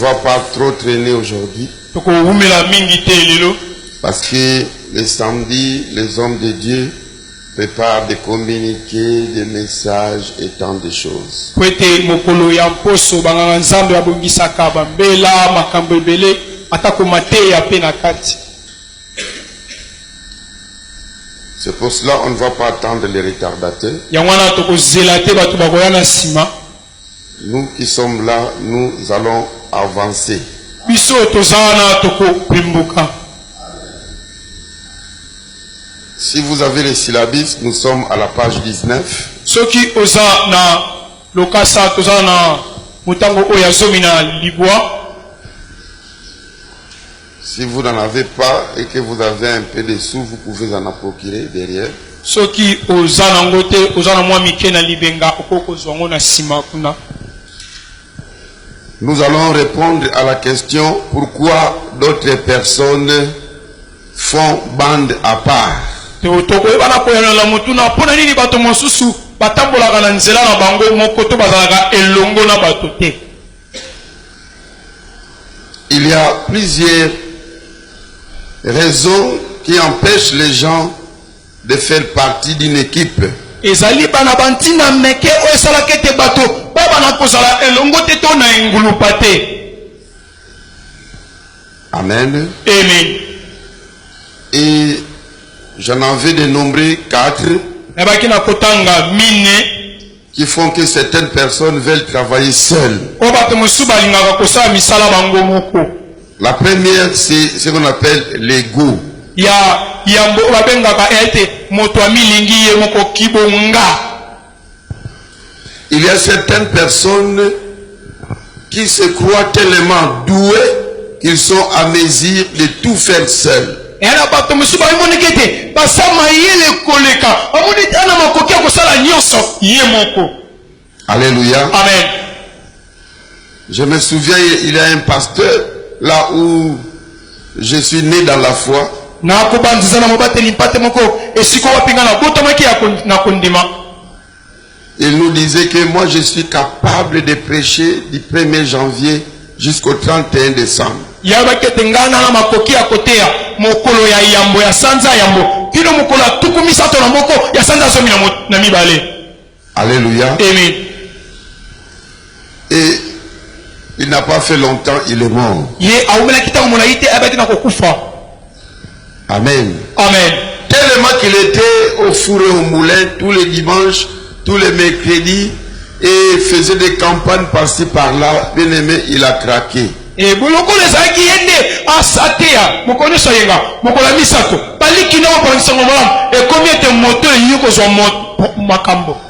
va pas trop traîner aujourd'hui. Parce que les samedis, les hommes de Dieu préparent des communiqués, des messages et tant de choses. C'est pour cela qu'on ne va pas attendre les retardataires. Nous qui sommes là, nous allons avancer. Si vous avez les syllabus, nous sommes à la page 19. Si vous n'en avez pas et que vous avez un peu de sous, vous pouvez en procurer derrière. Nous allons répondre à la question pourquoi d'autres personnes font bande à part. Il y a plusieurs raisons qui empêchent les gens de faire partie d'une équipe. Amen. Amen. Et j'en avais dénombré 4 qui font que certaines personnes veulent travailler seules. La première, c'est ce qu'on appelle l'ego. Il y a certaines personnes qui se croient tellement douées qu'ils sont à mesure de tout faire seuls. Alléluia. Amen. Je me souviens, il y a un pasteur là où je suis né dans la foi. Il nous disait que moi je suis capable de prêcher du 1er janvier jusqu'au 31 décembre. Alléluia. Amen. Et il n'a pas fait longtemps, il est mort. Amen. Amen. Tellement qu'il était au four et au moulin tous les dimanches, tous les mercredis, et faisait des campagnes par-ci par-là. Bien aimé, il a craqué.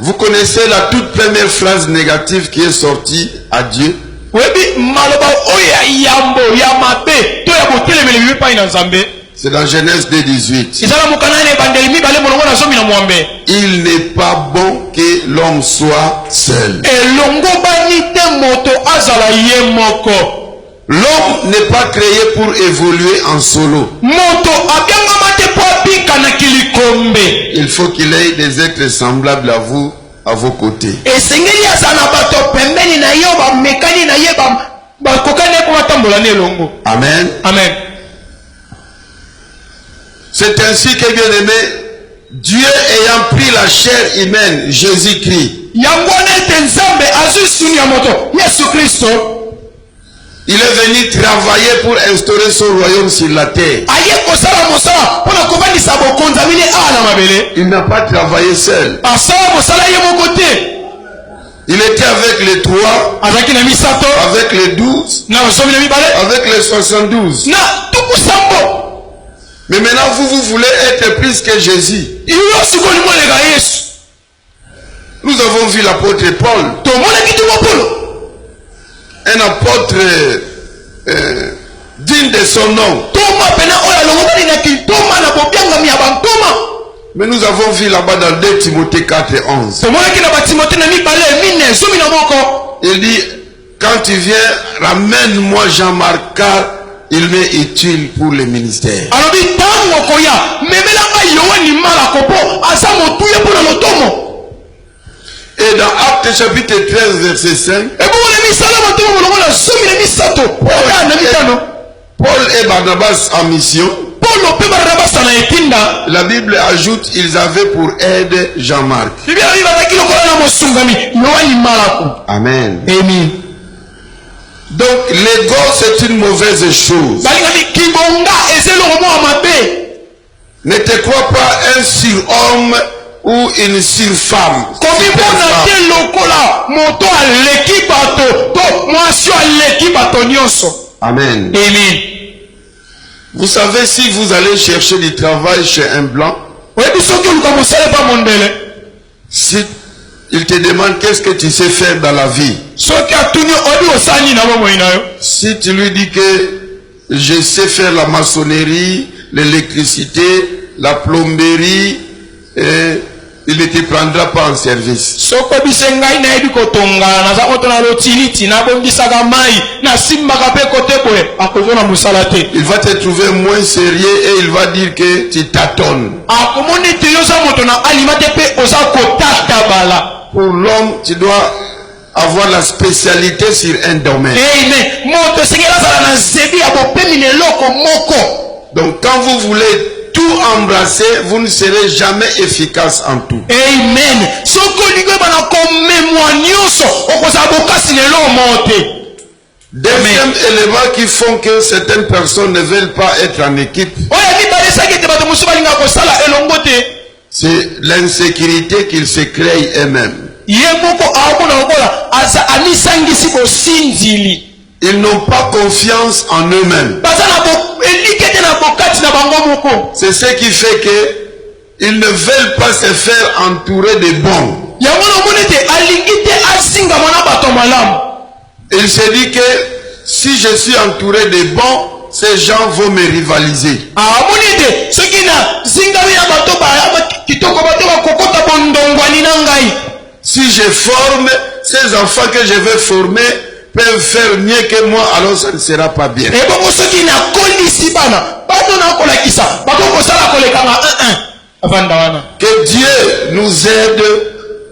Vous connaissez la toute première phrase négative qui est sortie à Dieu? C'est dans Genèse 2:18. Il n'est pas bon que l'homme soit seul. L'homme n'est pas créé pour évoluer en solo. Il faut qu'il ait des êtres semblables à vous, à vos côtés. Amen. Amen. C'est ainsi que, bien aimé, Dieu ayant pris la chair humaine, Jésus-Christ, il est venu travailler pour instaurer son royaume sur la terre. Il n'a pas travaillé seul. Il était avec les 3, avec les 12, avec les 72. Mais maintenant, vous voulez être plus que Jésus. Nous avons vu l'apôtre Paul. Un apôtre digne de son nom. Mais nous avons vu là-bas dans 2 Timothée 4:11. Il dit, quand tu viens, ramène-moi Jean-Marc, car il m'est utile pour le ministère. Et dans Actes chapitre 13 verset 5, Paul et Barnabas en mission. La Bible ajoute ils avaient pour aide Jean-Marc. Amen. Donc l'ego c'est une mauvaise chose. Ne te crois pas un surhomme ou une surfemme. Amen. Vous savez, si vous allez chercher du travail chez un blanc, si il te demande qu'est-ce que tu sais faire dans la vie, si tu lui dis que je sais faire la maçonnerie, l'électricité, la plomberie, il ne te prendra pas en service. Il va te trouver moins sérieux et il va dire que tu tâtonnes. Pour l'homme, tu dois avoir la spécialité sur un domaine. Donc quand vous voulez tout embrasser, vous ne serez jamais efficace en tout. Amen. Deuxième élément qui font que certaines personnes ne veulent pas être en équipe, c'est l'insécurité qu'ils se créent eux-mêmes. Ils n'ont pas confiance en eux-mêmes. C'est ce qui fait que ils ne veulent pas se faire entourer de bons. Il se dit que si je suis entouré de bons, ces gens vont me rivaliser. Si je forme, ces enfants que je vais former peuvent faire mieux que moi, alors ça ne sera pas bien. Que Dieu nous aide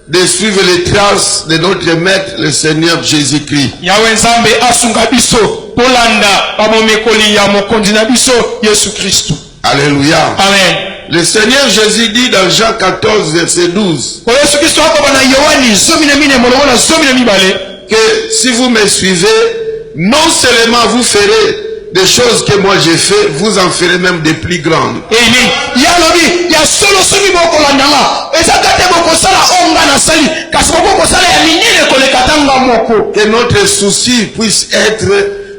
de suivre les traces de notre Maître, le Seigneur Jésus-Christ. Alléluia. Amen. Le Seigneur Jésus dit dans Jean 14, verset 12, que si vous me suivez, non seulement vous ferez des choses que moi j'ai fait, vous en ferez même des plus grandes. Que notre souci puisse être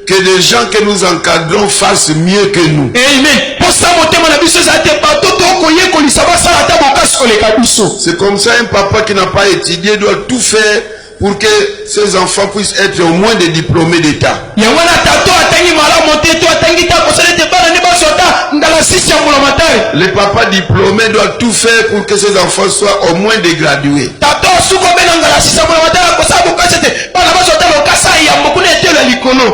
que les gens que nous encadrons fassent mieux que nous. C'est comme ça un papa qui n'a pas étudié doit tout faire pour que ses enfants puissent être au moins des diplômés d'État. Les papas diplômés doivent tout faire pour que ses enfants soient au moins des gradués.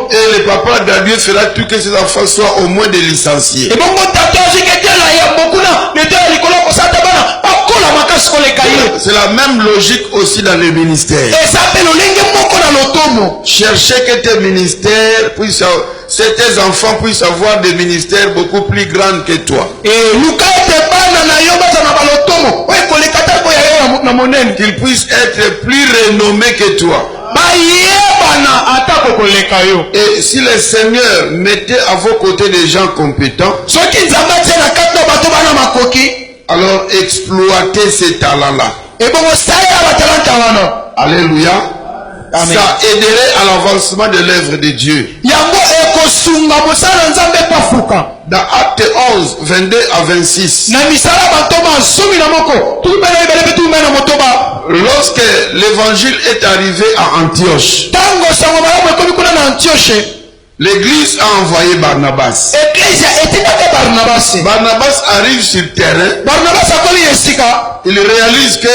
Et le papa gradué fera tout que ses enfants soient au moins des licenciés. C'est la même logique aussi dans les ministères. Cherchez que tes ministères puissent, tes enfants puissent avoir des ministères beaucoup plus grands que toi. Qu'ils puissent être plus renommés que toi. Et si le Seigneur mettait à vos côtés des gens compétents, alors exploitez ces talents-là. Alléluia. Amen. Ça aiderait à l'avancement de l'œuvre de Dieu. Dans Acte 11, 22 à 26. Lorsque l'évangile est arrivé à Antioche, l'église a envoyé Barnabas. Barnabas arrive sur le terrain. Il réalise que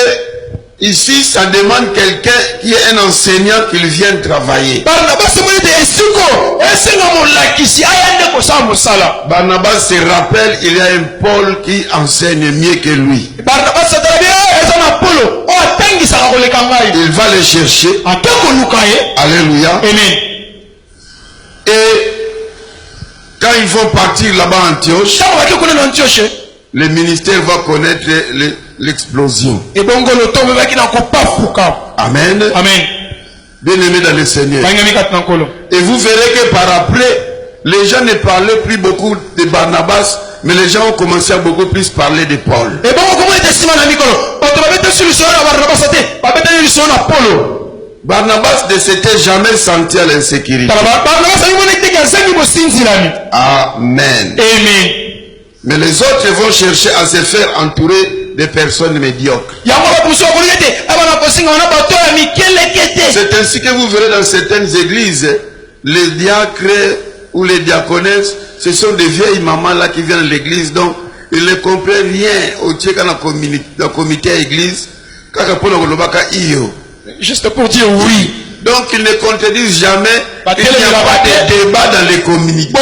ici, ça demande quelqu'un qui est un enseignant qui vient travailler. Barnabas se rappelle, il y a un Paul qui enseigne mieux que lui. Il va les chercher. Alléluia. Amen. Et quand ils vont partir là-bas à Antioche, le ministère va connaître l'explosion. Amen. Amen. Bien-aimés dans le Seigneur. Et vous verrez que par après, les gens ne parlaient plus beaucoup de Barnabas, mais les gens ont commencé à beaucoup plus parler de Paul. Barnabas ne s'était jamais senti à l'insécurité. Amen. Mais les autres vont chercher à se faire entourer de personnes médiocres. C'est ainsi que vous verrez dans certaines églises, les diacres ou les diaconesses, ce sont des vieilles mamans là qui viennent à l'église, donc ils ne comprennent rien au Tchèque dans le comité à l'église. Juste pour dire oui. Donc ils ne contredisent jamais. Il n'y a pas de débat dans les communautés.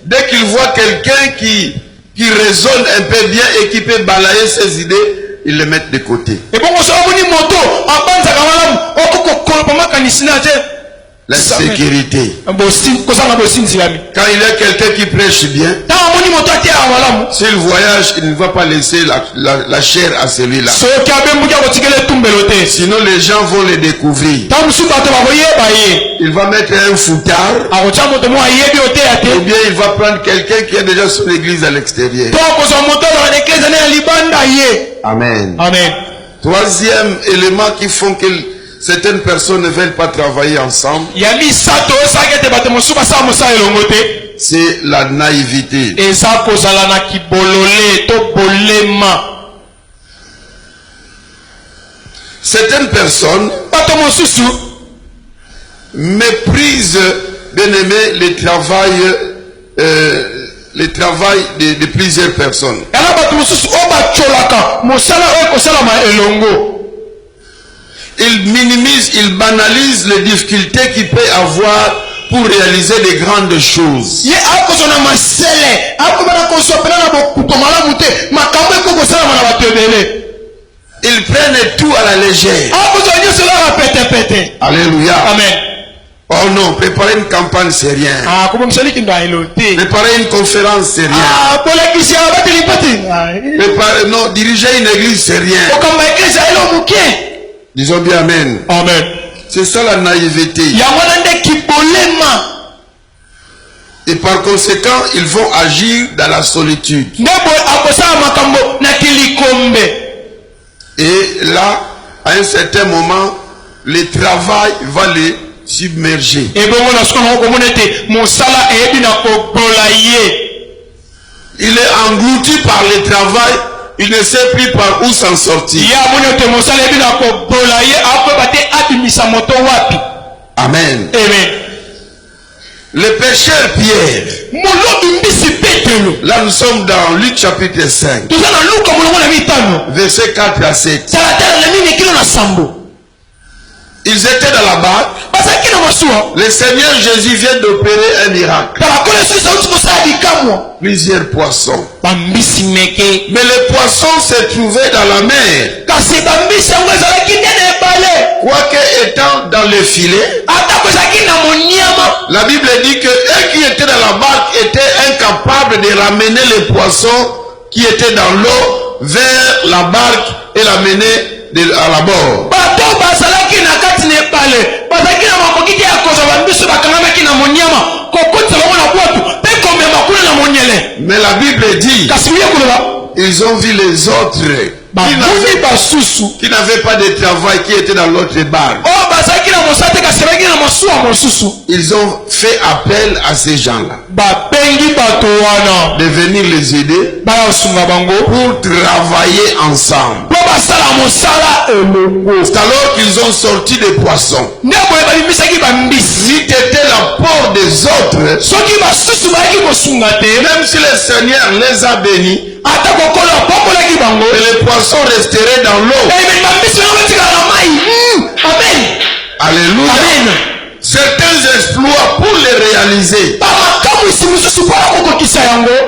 Dès qu'ils voient quelqu'un qui raisonne un peu bien et qui peut balayer ses idées, ils le mettent de côté. La sécurité. Quand il y a quelqu'un qui prêche bien, s'il voyage, il ne va pas laisser la chair à celui-là. Sinon les gens vont le découvrir. Il va mettre un foutard. Ou bien il va prendre quelqu'un qui a déjà son église à l'extérieur. Amen. Amen. Troisième élément qui font que certaines personnes ne veulent pas travailler ensemble, c'est la naïveté. Certaines personnes méprisent, bien aimé, le travail de plusieurs personnes. Il minimise, il banalise les difficultés qu'il peut avoir pour réaliser de grandes choses. Ils prennent tout à la légère. Alléluia. Amen. Oh non, préparer une campagne c'est rien. Préparer une conférence c'est rien. Non, diriger une église c'est rien. Disons bien amen. Amen. C'est ça la naïveté. Et par conséquent, ils vont agir dans la solitude. Et là, à un certain moment, le travail va les submerger. Il est englouti par le travail. Il ne sait plus par où s'en sortir. Amen. Amen. Le pécheur Pierre. Là nous sommes dans Luc chapitre 5. Versets 4 à 7. Ils étaient dans la barque. Le Seigneur Jésus vient d'opérer un miracle. Plusieurs poissons. Mais les poissons se trouvaient dans la mer. Quoique étant dans le filet, la Bible dit que eux qui étaient dans la barque étaient incapables de ramener les poissons qui étaient dans l'eau vers la barque et l'amener à la bord. Mais la Bible dit, ils ont vu les autres qui n'avaient pas de travail, qui étaient dans l'autre barque. Ils ont fait appel à ces gens-là de venir les aider pour travailler ensemble. C'est alors qu'ils ont sorti des poissons. Si tu étais la peau des autres, même si le Seigneur les a bénis, les poissons resteraient dans l'eau. Alléluia. Amen. Certains exploits pour les réaliser,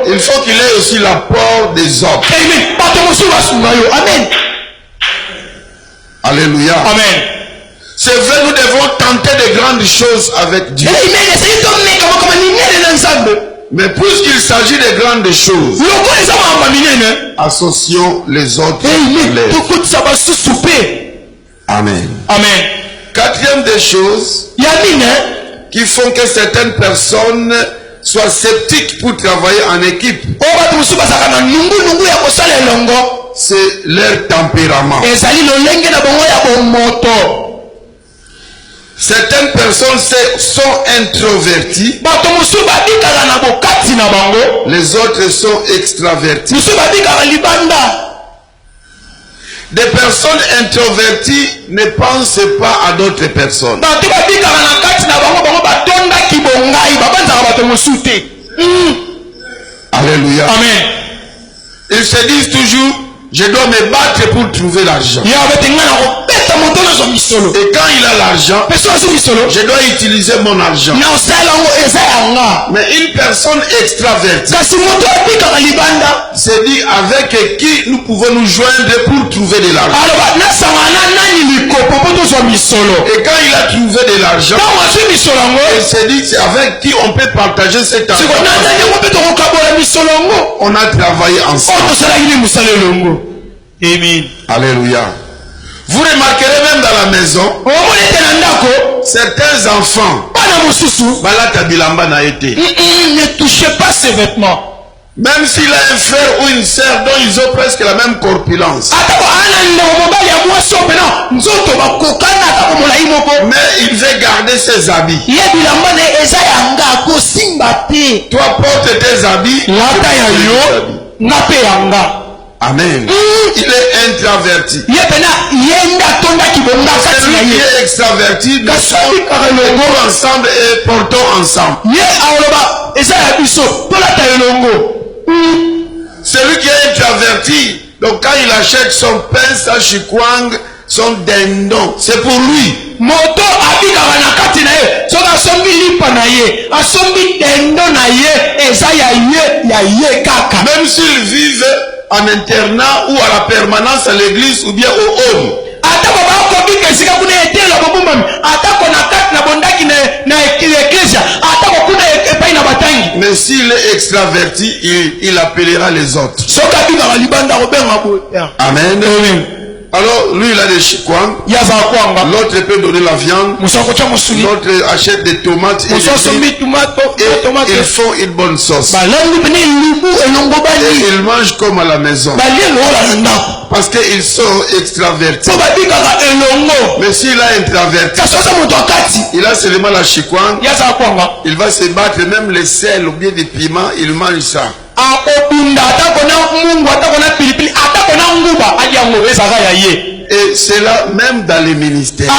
il faut qu'il ait aussi l'apport des autres. Amen. Alléluia. Amen. C'est vrai, nous devons tenter de grandes choses avec Dieu. Mais puisqu'il s'agit de grandes choses, associons les autres. Amen. Amen. Quatrième des choses qui font que certaines personnes soient sceptiques pour travailler en équipe, c'est leur tempérament. Certaines personnes sont introverties, les autres sont extravertis. Des personnes introverties ne pensent pas à d'autres personnes. Alléluia. Amen. Ils se disent toujours, je dois me battre pour trouver l'argent. Et quand il a l'argent, je dois utiliser mon argent. Mais une personne extravertie se dit avec qui nous pouvons nous joindre pour trouver de l'argent. Et quand il a trouvé de l'argent, il se dit c'est avec qui on peut partager cet argent. On a travaillé ensemble. Amen. Alléluia. Vous remarquerez même dans la maison, certains enfants, ne touchez pas ses vêtements. Même s'il a un frère ou une sœur dont ils ont presque la même corpulence, mais il veut garder ses habits. Toi porte tes habits. Amen. Il est introverti. Celui qui est extraverti, nous sommes ensemble et portons ensemble. Celui qui est introverti, donc quand il achète son pain, sa chikwang, son dindon, c'est pour lui. Même s'ils vivent en internat ou à la permanence à l'église ou bien au home. Mais s'il est extraverti, il appellera les autres. Amen. Alors, lui, il a des chikwang. L'autre peut donner la viande. L'autre achète des tomates et ils font une bonne sauce. Et ils mangent comme à la maison. Parce qu'ils sont extravertis. Mais s'il a introverti, il a seulement la chikwang. Il va se battre, même les sels ou bien des piments, il mange ça. Et c'est là même dans les ministères.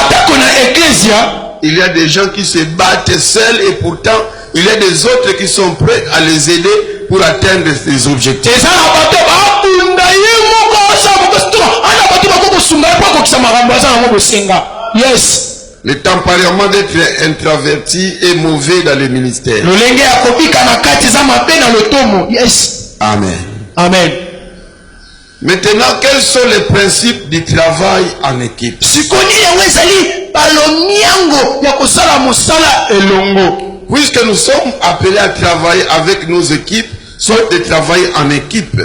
Il y a des gens qui se battent seuls et pourtant il y a des autres qui sont prêts à les aider pour atteindre ces objectifs. Yes. Le tempérament d'être introverti est mauvais dans les ministères. Amen. Amen. Maintenant, quels sont les principes du travail en équipe? Puisque nous sommes appelés à travailler avec nos équipes, soit de travailler en équipe.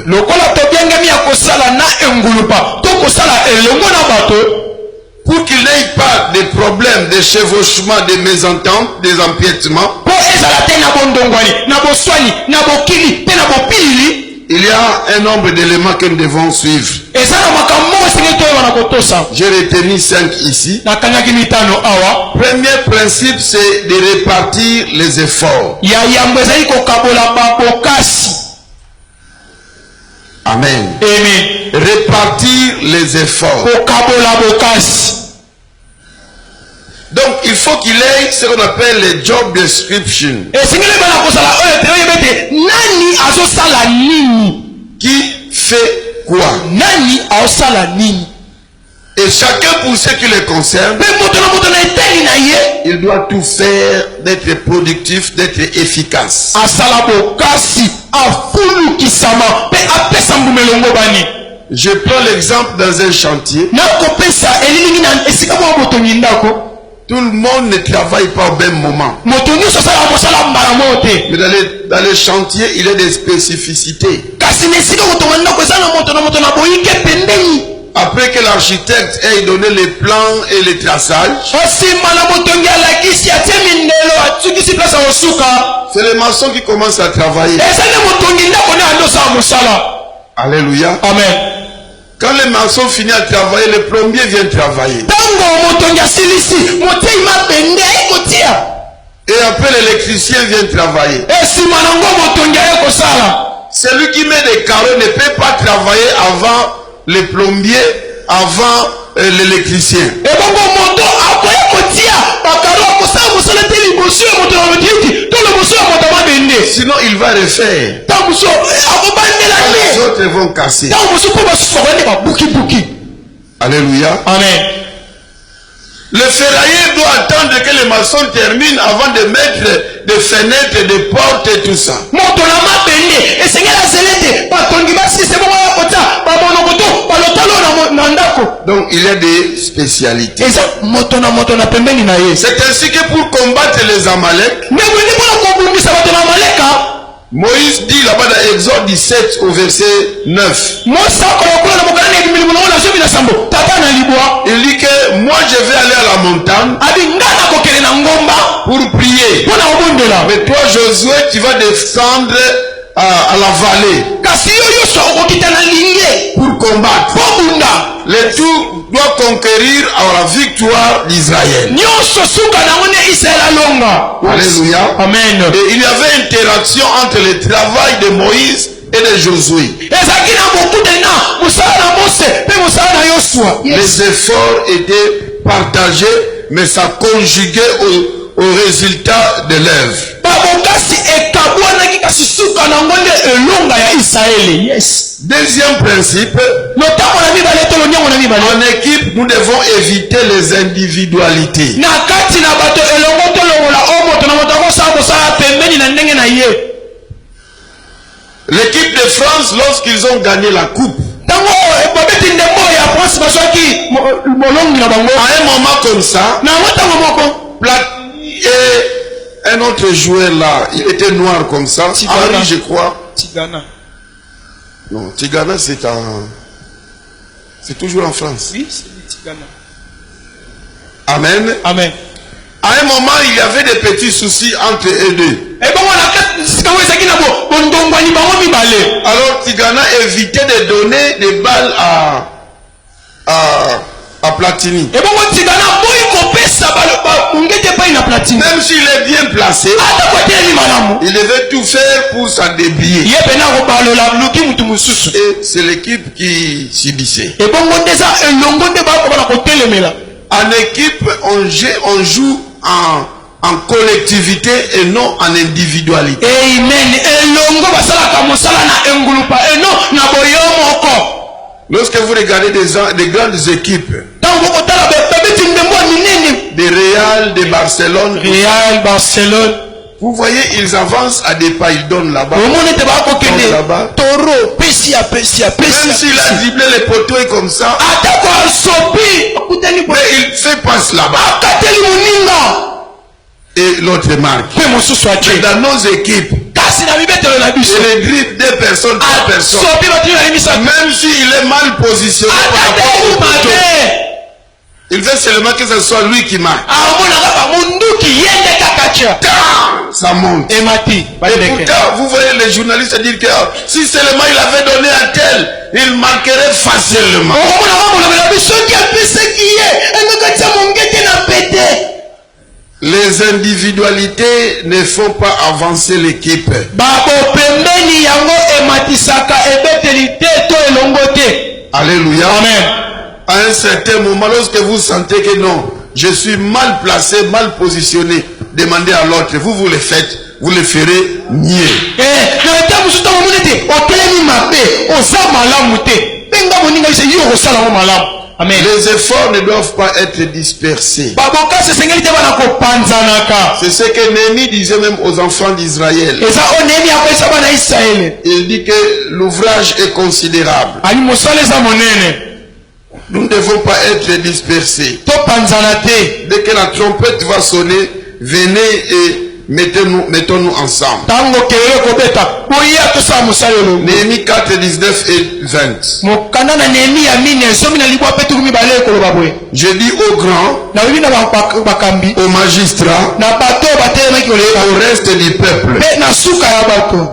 Pour qu'il n'ait pas de problèmes, de chevauchements, de mésententes, des empiètements, il y a un nombre d'éléments que nous devons suivre. J'ai retenu 5 ici. Premier principe, c'est de répartir les efforts. Amen. Répartir les efforts. Donc il faut qu'il ait ce qu'on appelle les job description. Qui fait quoi? Et chacun pour ce qui le concerne, il doit tout faire d'être productif, d'être efficace. Je prends l'exemple dans un chantier. Tout le monde ne travaille pas au même moment. Mais dans les chantiers, il y a des spécificités. Après que l'architecte ait donné les plans et les traçages, c'est les maçons qui commencent à travailler. Alléluia. Amen. Quand les maçons finissent à travailler, le plombier vient travailler. Et après, l'électricien vient travailler. Celui qui met des carreaux ne peut pas travailler avant le plombier, avant l'électricien. Sinon, il va refaire. Les autres vont casser. Alléluia. Amen. Le ferrailleur doit attendre que les maçons terminent avant de mettre des fenêtres, des portes et tout ça. Donc il y a des spécialités. C'est ainsi que pour combattre les Amaleks, Moïse dit là-bas dans Exode 17 au verset 9. Il dit que moi je vais aller à la montagne pour prier. Mais toi Josué tu vas descendre à la vallée pour combattre. Le tout doit conquérir à la victoire d'Israël. Alléluia. Amen. Et il y avait interaction entre le travail de Moïse et de Josué. Les efforts étaient partagés, mais ça conjuguait au résultat de l'œuvre. Deuxième principe, en équipe, nous devons éviter les individualités. L'équipe de France, lorsqu'ils ont gagné la coupe, à un moment comme ça, et un autre joueur là, il était noir comme ça, Henri, je crois. Tigana. Non, Tigana c'est toujours en France. Oui, c'est Tigana. Amen. Amen. À un moment, il y avait des petits soucis entre eux deux. Alors Tigana évitait de donner des balles à Platini. Même s'il est bien placé, il devait tout faire pour s'en débrouiller. Et c'est l'équipe qui subissait. En équipe, on joue en collectivité et non en individualité. Lorsque vous regardez des grandes équipes, des Real, des Barcelone, vous voyez, ils avancent à des pas, ils donnent là-bas. Là-bas. Même s'il a dribblé les poteaux et comme ça, mais il fait passe là-bas. Et l'autre marque. Mais dans nos équipes, il les dribble 2 personnes, 3 personnes. Même s'il est mal positionné par rapport au poteau, il veut seulement que ce soit lui qui marque. Ça monte. Et pourtant, vous voyez les journalistes dire que si seulement il avait donné à tel, il marquerait facilement. Les individualités ne font pas avancer l'équipe. Alléluia. Amen. À un certain moment, lorsque vous sentez que non, je suis mal placé, mal positionné, demandez à l'autre, vous le faites, vous le ferez mieux. Amen. Les efforts ne doivent pas être dispersés. C'est ce que Néhémie disait même aux enfants d'Israël. Il dit que l'ouvrage est considérable. Nous ne devons pas être dispersés. Dès que la trompette va sonner, venez et mettons-nous ensemble. Néhémie 4, 19 et 20. Je dis aux grands, aux magistrats, au reste du peuple,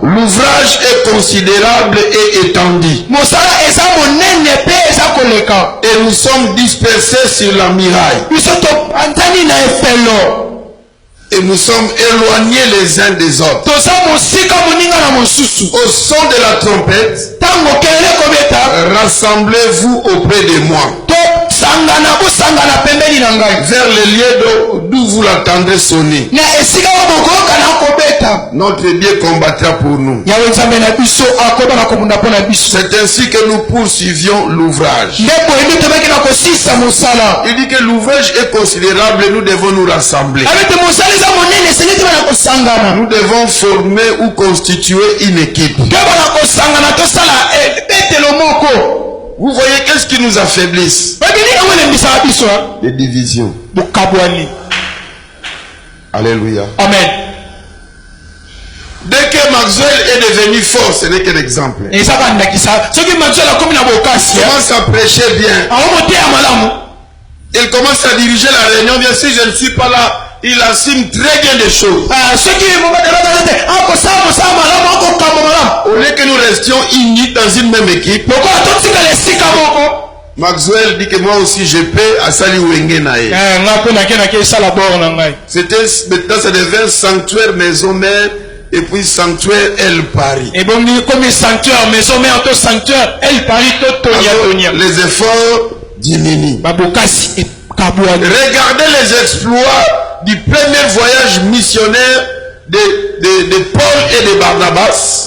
l'ouvrage est considérable et étendu. Et nous sommes dispersés sur la muraille. Et nous sommes éloignés les uns des autres. Au son de la trompette, rassemblez-vous auprès de moi. Vers les lieux d'où vous l'attendez sonner. Notre Dieu combattra pour nous. C'est ainsi que nous poursuivions l'ouvrage. Il dit que l'ouvrage est considérable et nous devons nous rassembler. Nous devons former ou constituer une équipe. Vous voyez qu'est-ce qui nous affaiblisse? Les divisions. Alléluia. Amen. Dès que Maxwell est devenu fort, ce n'est qu'un exemple. Il commence à prêcher bien. Il commence à diriger la réunion. Bien sûr, je ne suis pas là. Il assume très bien des choses. Au lieu que nous restions unis dans une même équipe, Maxwell dit que moi aussi je peux à Sali Wengenae. C'était maintenant ça devient sanctuaire maison mère et puis sanctuaire El Paris. Et bon, comme sanctuaire maison mère to sanctuaire El Paris to Tonia. Les efforts diminuent. Regardez les exploits du premier voyage missionnaire de Paul et de Barnabas.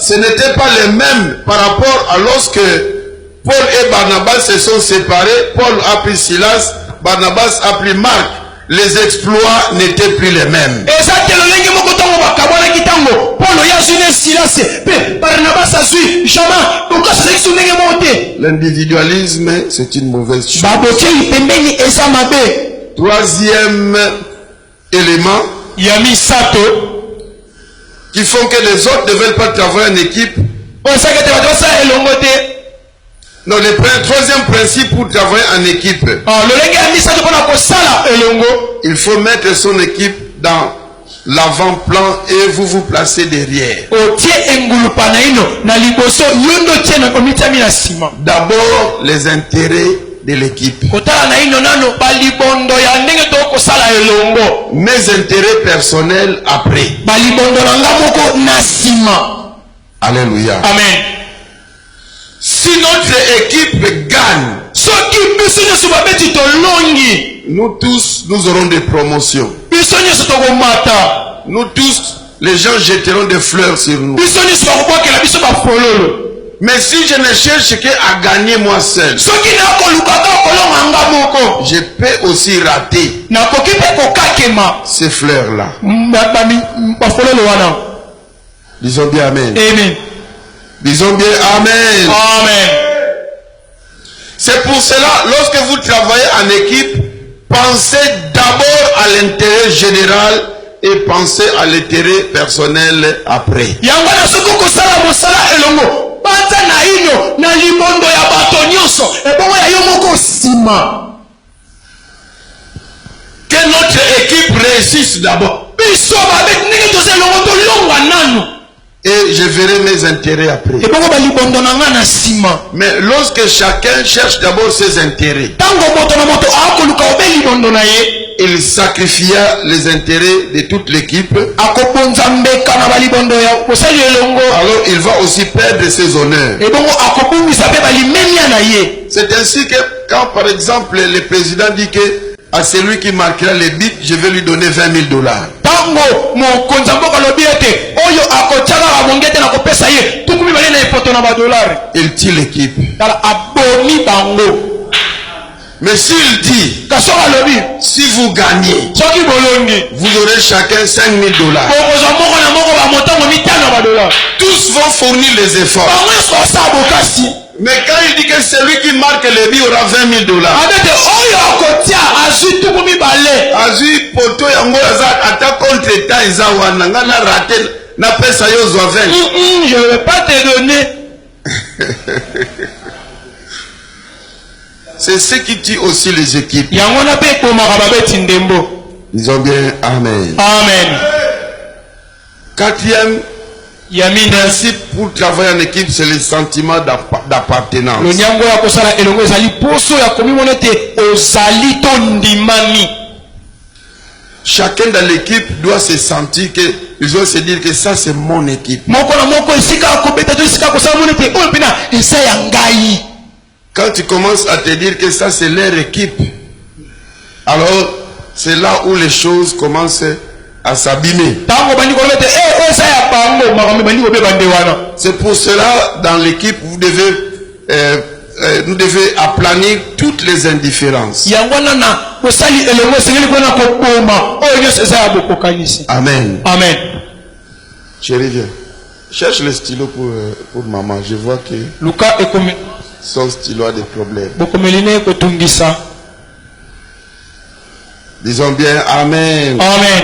Ce n'était pas les mêmes par rapport à lorsque Paul et Barnabas se sont séparés. Paul a pris Silas, Barnabas a pris Marc. Les exploits n'étaient plus les mêmes. L'individualisme, c'est une mauvaise chose. Troisième élément qui font que les autres ne veulent pas travailler en équipe. Non, le troisième principe pour travailler en équipe. Il faut mettre son équipe dans l'avant-plan et vous vous placez derrière. D'abord, les intérêts de l'équipe. Mes intérêts personnels après. Alléluia. Amen. Si notre équipe gagne, nous tous, nous aurons des promotions. Nous tous, les gens jetteront des fleurs sur nous. Mais si je ne cherche qu'à gagner moi seul, je peux aussi rater ces fleurs-là. Disons bien Amen. Amen. Disons bien Amen. Amen. C'est pour cela, lorsque vous travaillez en équipe, pensez d'abord à l'intérêt général et pensez à l'intérêt personnel après. Que notre équipe réussisse d'abord. Et je verrai mes intérêts après. Mais lorsque chacun cherche d'abord ses intérêts, il sacrifia les intérêts de toute l'équipe. Alors il va aussi perdre ses honneurs. C'est ainsi que quand par exemple le président dit que à celui qui marquera les buts, je vais lui donner $20,000. oyo akotiaka babongete na kopesa ye tukumi bale na epoto na badolari. Il tue l'équipe. Tala abomi bango. Mais s'il dit, si vous gagnez, vous aurez chacun 5 000 $. Tous vont fournir les efforts. Mais quand il dit que celui qui marque les billes aura 20 000 $. Azui poto yango attaque contre état izawa nangana raté na pesa yo zo 20. Je ne vais pas te donner. C'est ce qui tue aussi les équipes. Disons bien Amen. Amen. Quatrième principe pour travailler en équipe, c'est le sentiment d'appartenance. Chacun dans l'équipe doit se sentir que, ils doivent se dire que ça c'est mon équipe. Quand tu commences à te dire que ça c'est leur équipe, alors c'est là où les choses commencent à s'abîmer. C'est pour cela, dans l'équipe, vous devez aplanir toutes les indifférences. Amen. Amen. Chérie, viens. Cherche le stylo pour maman. Je vois que son stylo a des problèmes. Disons bien Amen. Amen.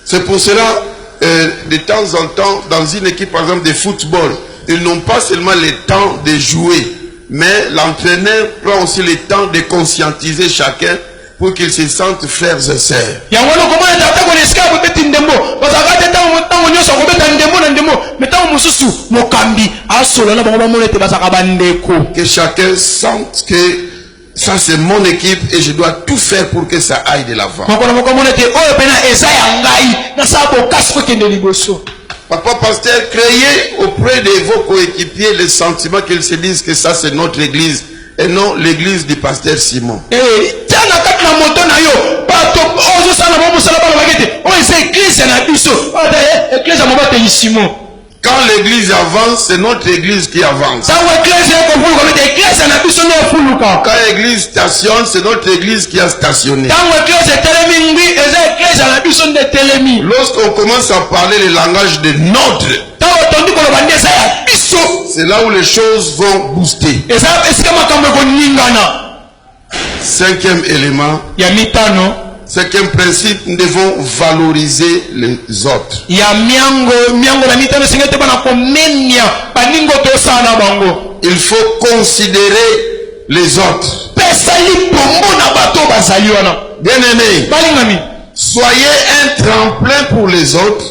C'est pour cela, de temps en temps, dans une équipe, par exemple, de football, ils n'ont pas seulement le temps de jouer, mais l'entraîneur prend aussi le temps de conscientiser chacun pour qu'ils se sentent frères et sœurs. Que chacun sente que ça c'est mon équipe et je dois tout faire pour que ça aille de l'avant. Papa pasteur, créez auprès de vos coéquipiers le sentiment qu'ils se disent que ça c'est notre église et non l'église du pasteur Simon. Quand l'église avance, c'est notre église qui avance. Quand l'église stationne, c'est notre église qui a stationné. Lorsqu'on commence à parler le langage de notre, c'est là où les choses vont booster. Cinquième élément. Cinquième principe, nous devons valoriser les autres. Il faut considérer les autres. Bien aimé, soyez un tremplin pour les autres.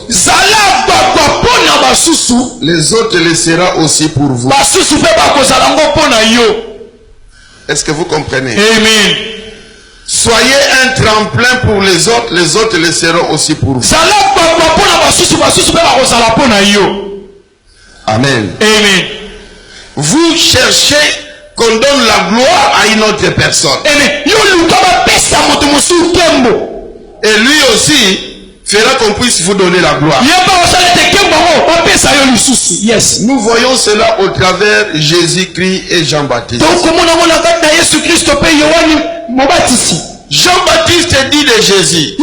Les autres le sera aussi pour vous. Est-ce que vous comprenez? Amen. Soyez un tremplin pour les autres le seront aussi pour vous. Amen. Amen. Vous cherchez qu'on donne la gloire à une autre personne. Et lui aussi fera qu'on puisse vous donner la gloire. Yes. Nous voyons cela au travers Jésus-Christ et Jean-Baptiste. Jean-Baptiste dit de Jésus,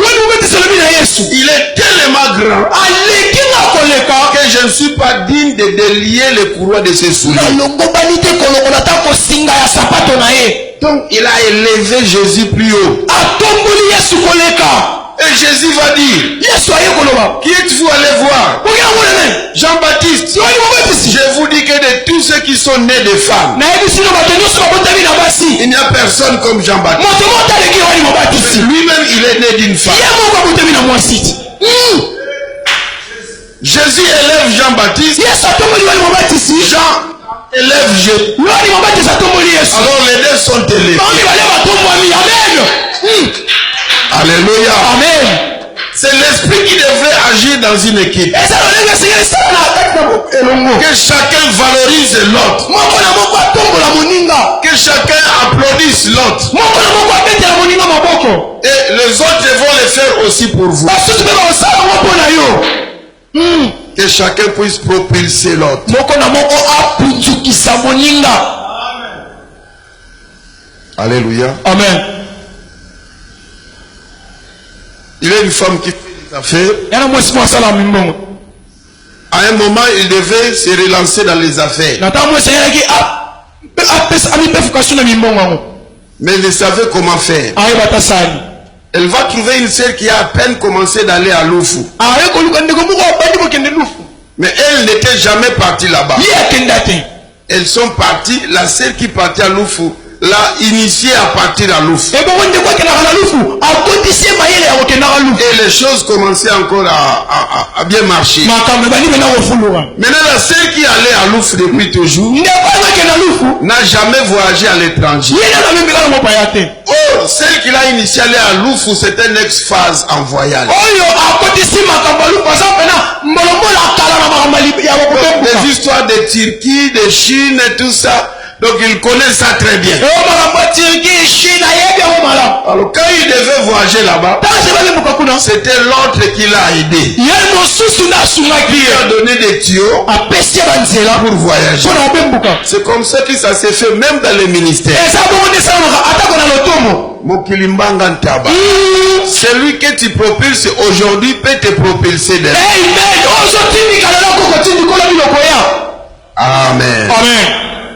il est tellement grand que je ne suis pas digne de délier les courroies de ses souliers. Donc il a élevé Jésus plus haut. Et Jésus va dire, qui êtes-vous allé voir? Jean-Baptiste. Je vous dis que de tous ceux qui sont nés de femmes, il n'y a personne comme Jean-Baptiste. Lui-même il est né d'une femme. Jésus élève Jean-Baptiste. Jean élève Jésus. Alors les deux sont élevés. Alléluia. Amen. C'est l'esprit qui devrait agir dans une équipe. Que chacun valorise l'autre. Que chacun applaudisse l'autre. Et les autres vont le faire aussi pour vous. Que chacun puisse propulser l'autre. Alléluia. Amen. Il y a une femme qui fait des affaires. À un moment, il devait se relancer dans les affaires. Mais il ne savait comment faire. Elle va trouver une sœur qui a à peine commencé d'aller à Loufou. Mais elle n'était jamais partie là-bas. Elles sont parties. La sœur qui partait à Loufou l'a initiée à partir à Loufou. Et les choses commençaient encore à bien marcher. Maintenant, la sœur qui allait à Loufou depuis toujours n'a jamais voyagé à l'étranger. Oh, celle qui l'a initiée à aller à Loufou, c'était une ex-phase en voyage. Les histoires de Turquie, de Chine et tout ça. Donc il connaît ça très bien. Alors quand il devait voyager là-bas, c'était l'autre qui l'a aidé. Qui a donné des tuyaux pour voyager. C'est comme ça que ça s'est fait même dans les ministères. Celui que tu propulses aujourd'hui peut te propulser demain. Amen. Amen.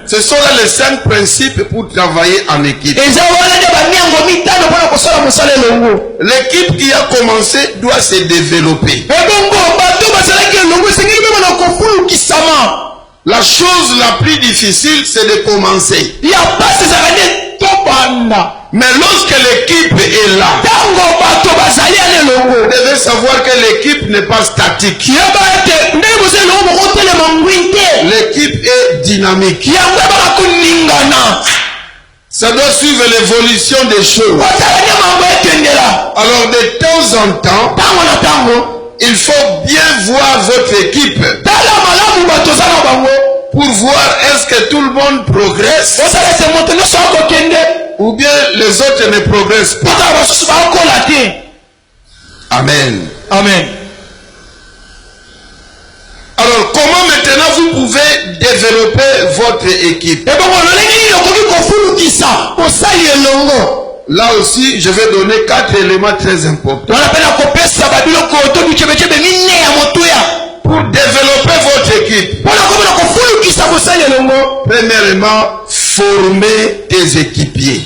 Ce sont là les 5 principes pour travailler en équipe. L'équipe qui a commencé doit se développer. La chose la plus difficile, c'est de commencer. Mais lorsque l'équipe est là, vous devez savoir que l'équipe n'est pas statique. L'équipe est dynamique. Ça doit suivre l'évolution des choses. Alors de temps en temps, il faut bien voir votre équipe pour voir est-ce que tout le monde progresse ou bien les autres ne progressent pas. Amen. Amen. Alors, comment maintenant vous pouvez développer votre équipe? Là aussi, je vais donner 4 éléments très importants. Pour développer votre équipe, premièrement, former tes équipiers.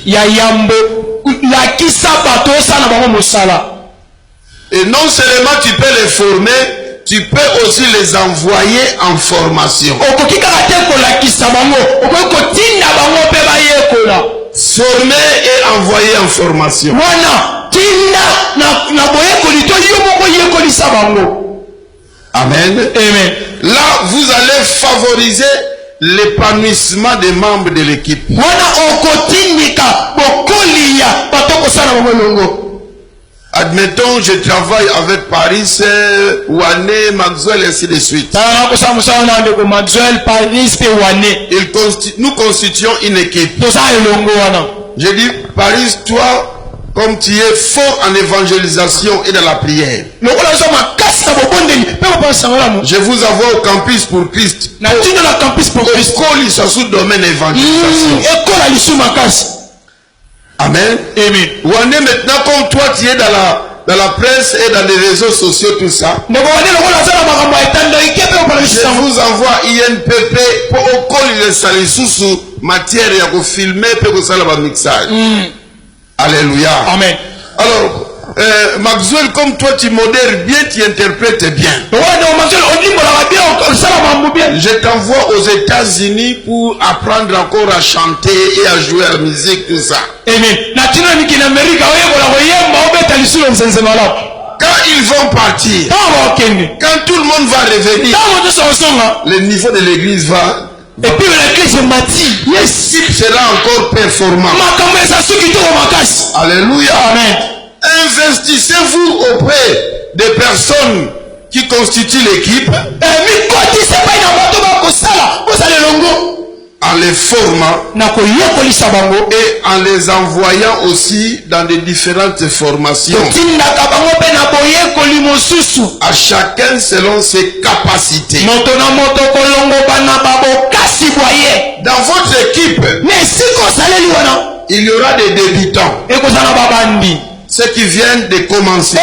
Et non seulement tu peux les former, tu peux aussi les envoyer en formation. Former et envoyer en formation. Amen. Amen. Là, vous allez favoriser l'épanouissement des membres de l'équipe. Admettons, je travaille avec Paris, Wané, Maxwell, et ainsi de suite. Nous constituons une équipe. Je dis, Paris, toi, comme tu es fort en évangélisation et dans la prière, je vous envoie au campus pour Christ. École, ça sous domaine évangélisation. Amen. Amen. Wané, maintenant, comme toi, tu es dans la presse et dans les réseaux sociaux, tout ça, je vous envoie INPP pour école sous matière à filmer pour ça le mixage. Alléluia. Amen. Alors, Maxwell, comme toi tu modères bien, tu interprètes bien. Je t'envoie aux États-Unis pour apprendre encore à chanter et à jouer à la musique, tout ça. Quand ils vont partir, quand tout le monde va revenir, le niveau de l'église va. Et puis l'église l'équipe sera encore performante. Alléluia. Amen. Investissez-vous auprès des personnes qui constituent l'équipe. en les formant et en les envoyant aussi dans des différentes formations. À chacun selon ses capacités. Dans votre équipe, il y aura des débutants, ceux qui viennent de commencer.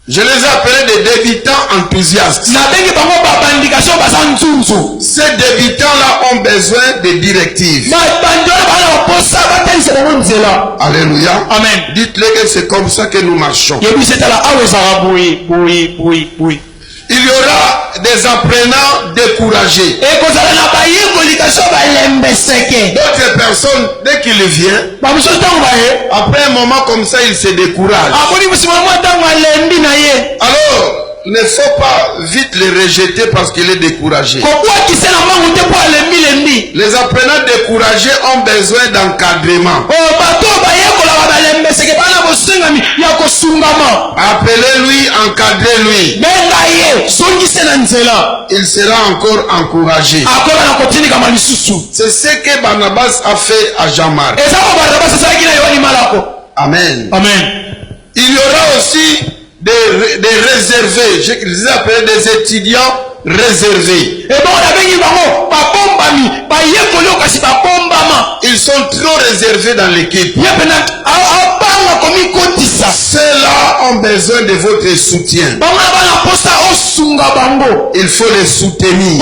Je les appelle des débutants enthousiastes. Ces débutants-là ont besoin de directives. Alléluia. Amen. Dites-le que c'est comme ça que nous marchons. Il y aura des apprenants découragés. D'autres personnes, dès qu'il vient, après un moment comme ça, ils se découragent. Alors, il ne faut pas vite les rejeter parce qu'il est découragé. Les apprenants découragés ont besoin d'encadrement. Appelez-lui, encadrez-lui. Il sera encore encouragé. C'est ce que Barnabas a fait à Jean-Marc. Amen. Amen. Il y aura aussi des réservés, je les appelle des étudiants réservés. Ils sont trop réservés dans l'équipe. Ceux-là ont besoin de votre soutien. Il faut les soutenir.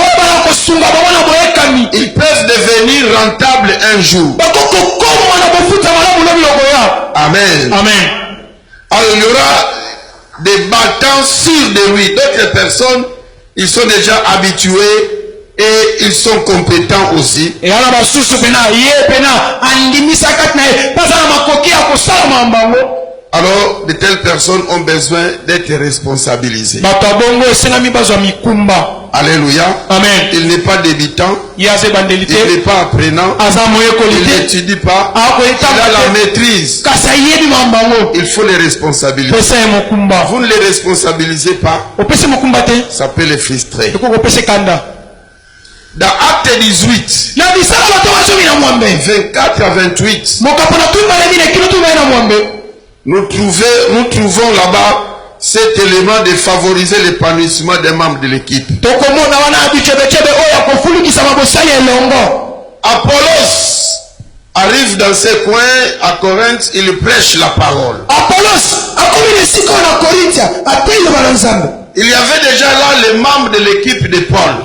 Ils peuvent devenir rentables un jour. Amen. Amen. Alors il y aura des battants sûrs de lui. D'autres personnes, ils sont déjà habitués et ils sont compétents aussi. Alors, de telles personnes ont besoin d'être responsabilisées. Alléluia. Amen. Il n'est pas débutant. Il n'est pas apprenant. Il n'étudie pas. Il a la maîtrise. Il faut les responsabiliser. Vous ne les responsabilisez pas, ça peut les frustrer. Dans Acte 18, 24 à 28, nous trouvons là-bas cet élément de favoriser l'épanouissement des membres de l'équipe. Apollos arrive dans ces coins à Corinthe, il prêche la parole. Il y avait déjà là les membres de l'équipe de Paul.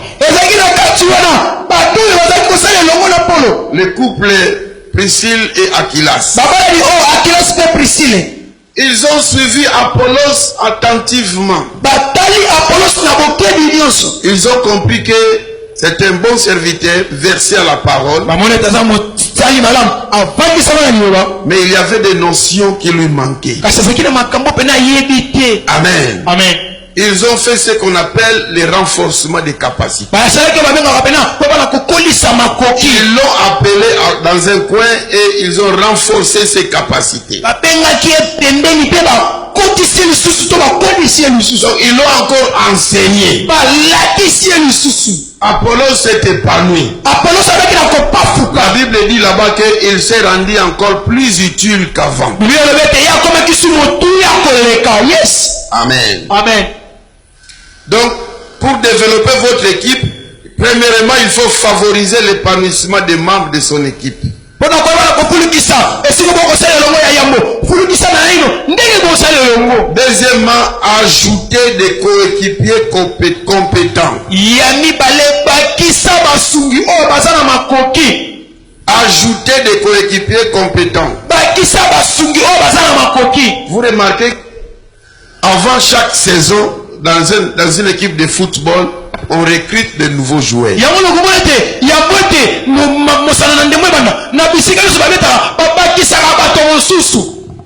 Le couple Priscille et Aquilas. Ils ont suivi Apollos attentivement. Ils ont compris que c'est un bon serviteur versé à la parole. Mais il y avait des notions qui lui manquaient. Amen. Amen. Ils ont fait ce qu'on appelle les renforcements des capacités. Ils l'ont appelé dans un coin et ils ont renforcé ses capacités. Donc ils l'ont encore enseigné. Apollos s'est épanoui. La Bible dit là-bas qu'il s'est rendu encore plus utile qu'avant. Amen. Amen. Donc, pour développer votre équipe, premièrement, il faut favoriser l'épanouissement des membres de son équipe. Deuxièmement, ajouter des coéquipiers compétents. Ajouter des coéquipiers compétents. Vous remarquez, avant chaque saison, dans une équipe de football, on recrute de nouveaux joueurs.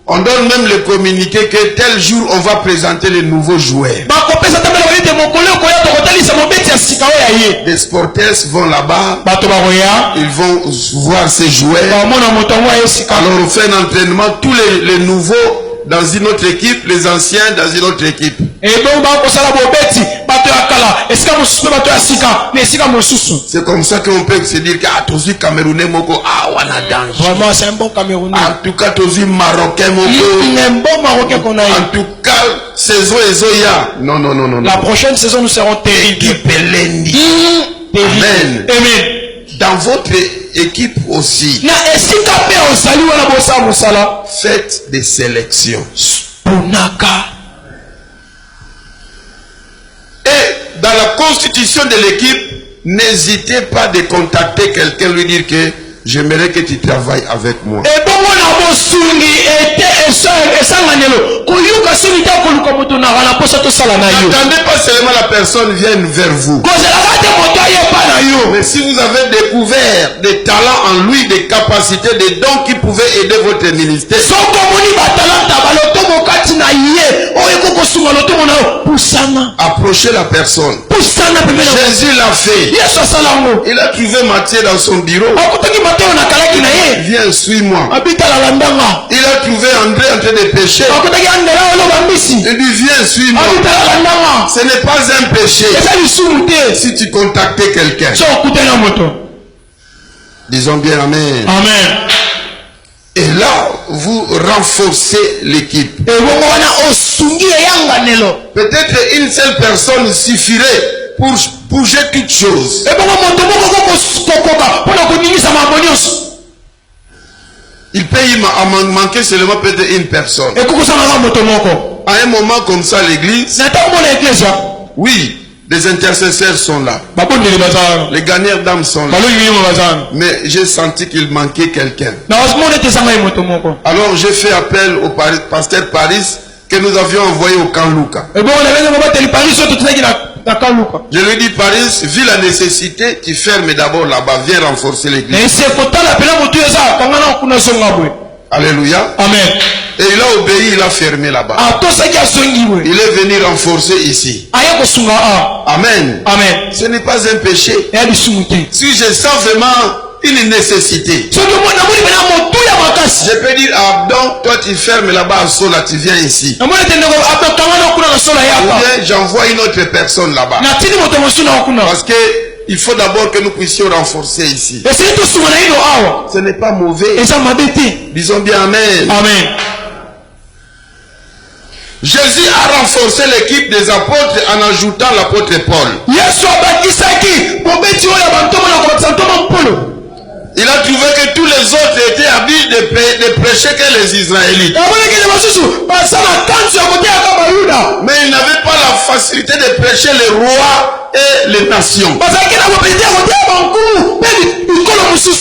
On donne même le communiqué que tel jour on va présenter les nouveaux joueurs. Les sportifs vont là-bas, ils vont voir ces joueurs. Alors on fait un entraînement, tous les nouveaux dans une autre équipe, les anciens dans une autre équipe. C'est comme ça qu'on peut se dire que tous Camerounais moko on a danger. Vraiment, c'est un bon Camerounais. En tout cas, tous Marocains moko. Un bon Marocain qu'on a eu. En tout cas, saison et Zoya. Non. La prochaine saison, nous serons terribles. Amen. Amen. Dans votre équipe aussi, faites des sélections. Et dans la constitution de l'équipe, n'hésitez pas de contacter quelqu'un, lui dire que j'aimerais que tu travailles avec moi. N'attendez pas seulement la personne vienne vers vous. Mais si vous avez découvert des talents en lui, des capacités, des dons qui pouvaient aider votre ministère, approchez la personne. Jésus l'a fait. Il a trouvé Matthieu dans son bureau. Viens, suis-moi. Il a trouvé André en train de pécher. Il dit, viens, suis-moi. Ce n'est pas un péché si tu contactais quelqu'un. Disons bien amen. Amen. Et là, vous renforcez l'équipe. Peut-être une seule personne suffirait pour bouger toute chose. Il peut y manquer seulement peut-être une personne. À un moment comme ça, l'église, oui, les intercesseurs sont là. Les gagnants d'âmes sont là. Mais j'ai senti qu'il manquait quelqu'un. Alors j'ai fait appel au pasteur Paris que nous avions envoyé au camp Lucas. Je lui dis, Paris, vu la nécessité, tu fermes d'abord là-bas, viens renforcer l'église. Alléluia. Amen. Et il a obéi, il a fermé là-bas. Il est venu renforcer ici. Amen. Amen. Ce n'est pas un péché. Si je sens vraiment une nécessité, je peux dire à Abdon, toi tu fermes là-bas à Sola, tu viens ici. Ou bien j'envoie une autre personne là-bas. Parce que il faut d'abord que nous puissions renforcer ici. Ce n'est pas mauvais. Disons bien amen. Amen. Jésus a renforcé l'équipe des apôtres en ajoutant l'apôtre Paul. Il a trouvé que tous les autres étaient habiles de prêcher que les Israélites. Mais ils n'avaient pas la facilité de prêcher les rois et les nations.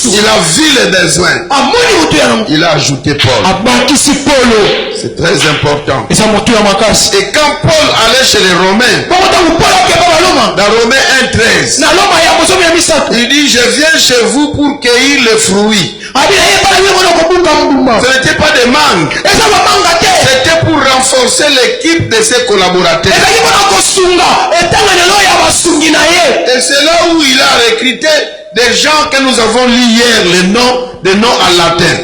Il a vu les besoins. Il a ajouté Paul. C'est très important. Et quand Paul allait chez les Romains, dans Romains 1:13, il dit, je viens chez vous pour cueillir les fruits. Ce n'était pas des mangues. C'était pour renforcer l'équipe de ses collaborateurs. Et c'est là où il a recruté des gens que nous avons lu hier, des noms en latin.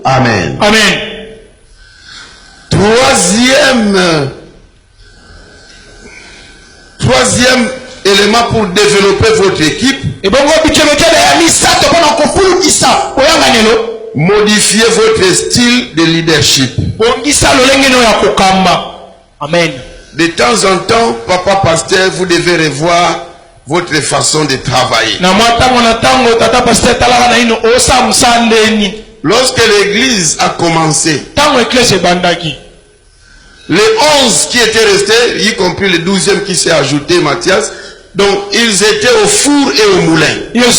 Amen. Amen. Troisième élément pour développer votre équipe, modifiez votre style de leadership. Amen. De temps en temps, papa pasteur, vous devez revoir votre façon de travailler. Lorsque l'église a commencé, les 11 qui étaient restés, y compris le 12e qui s'est ajouté, Mathias, donc ils étaient au four et au moulin. Ils priaient,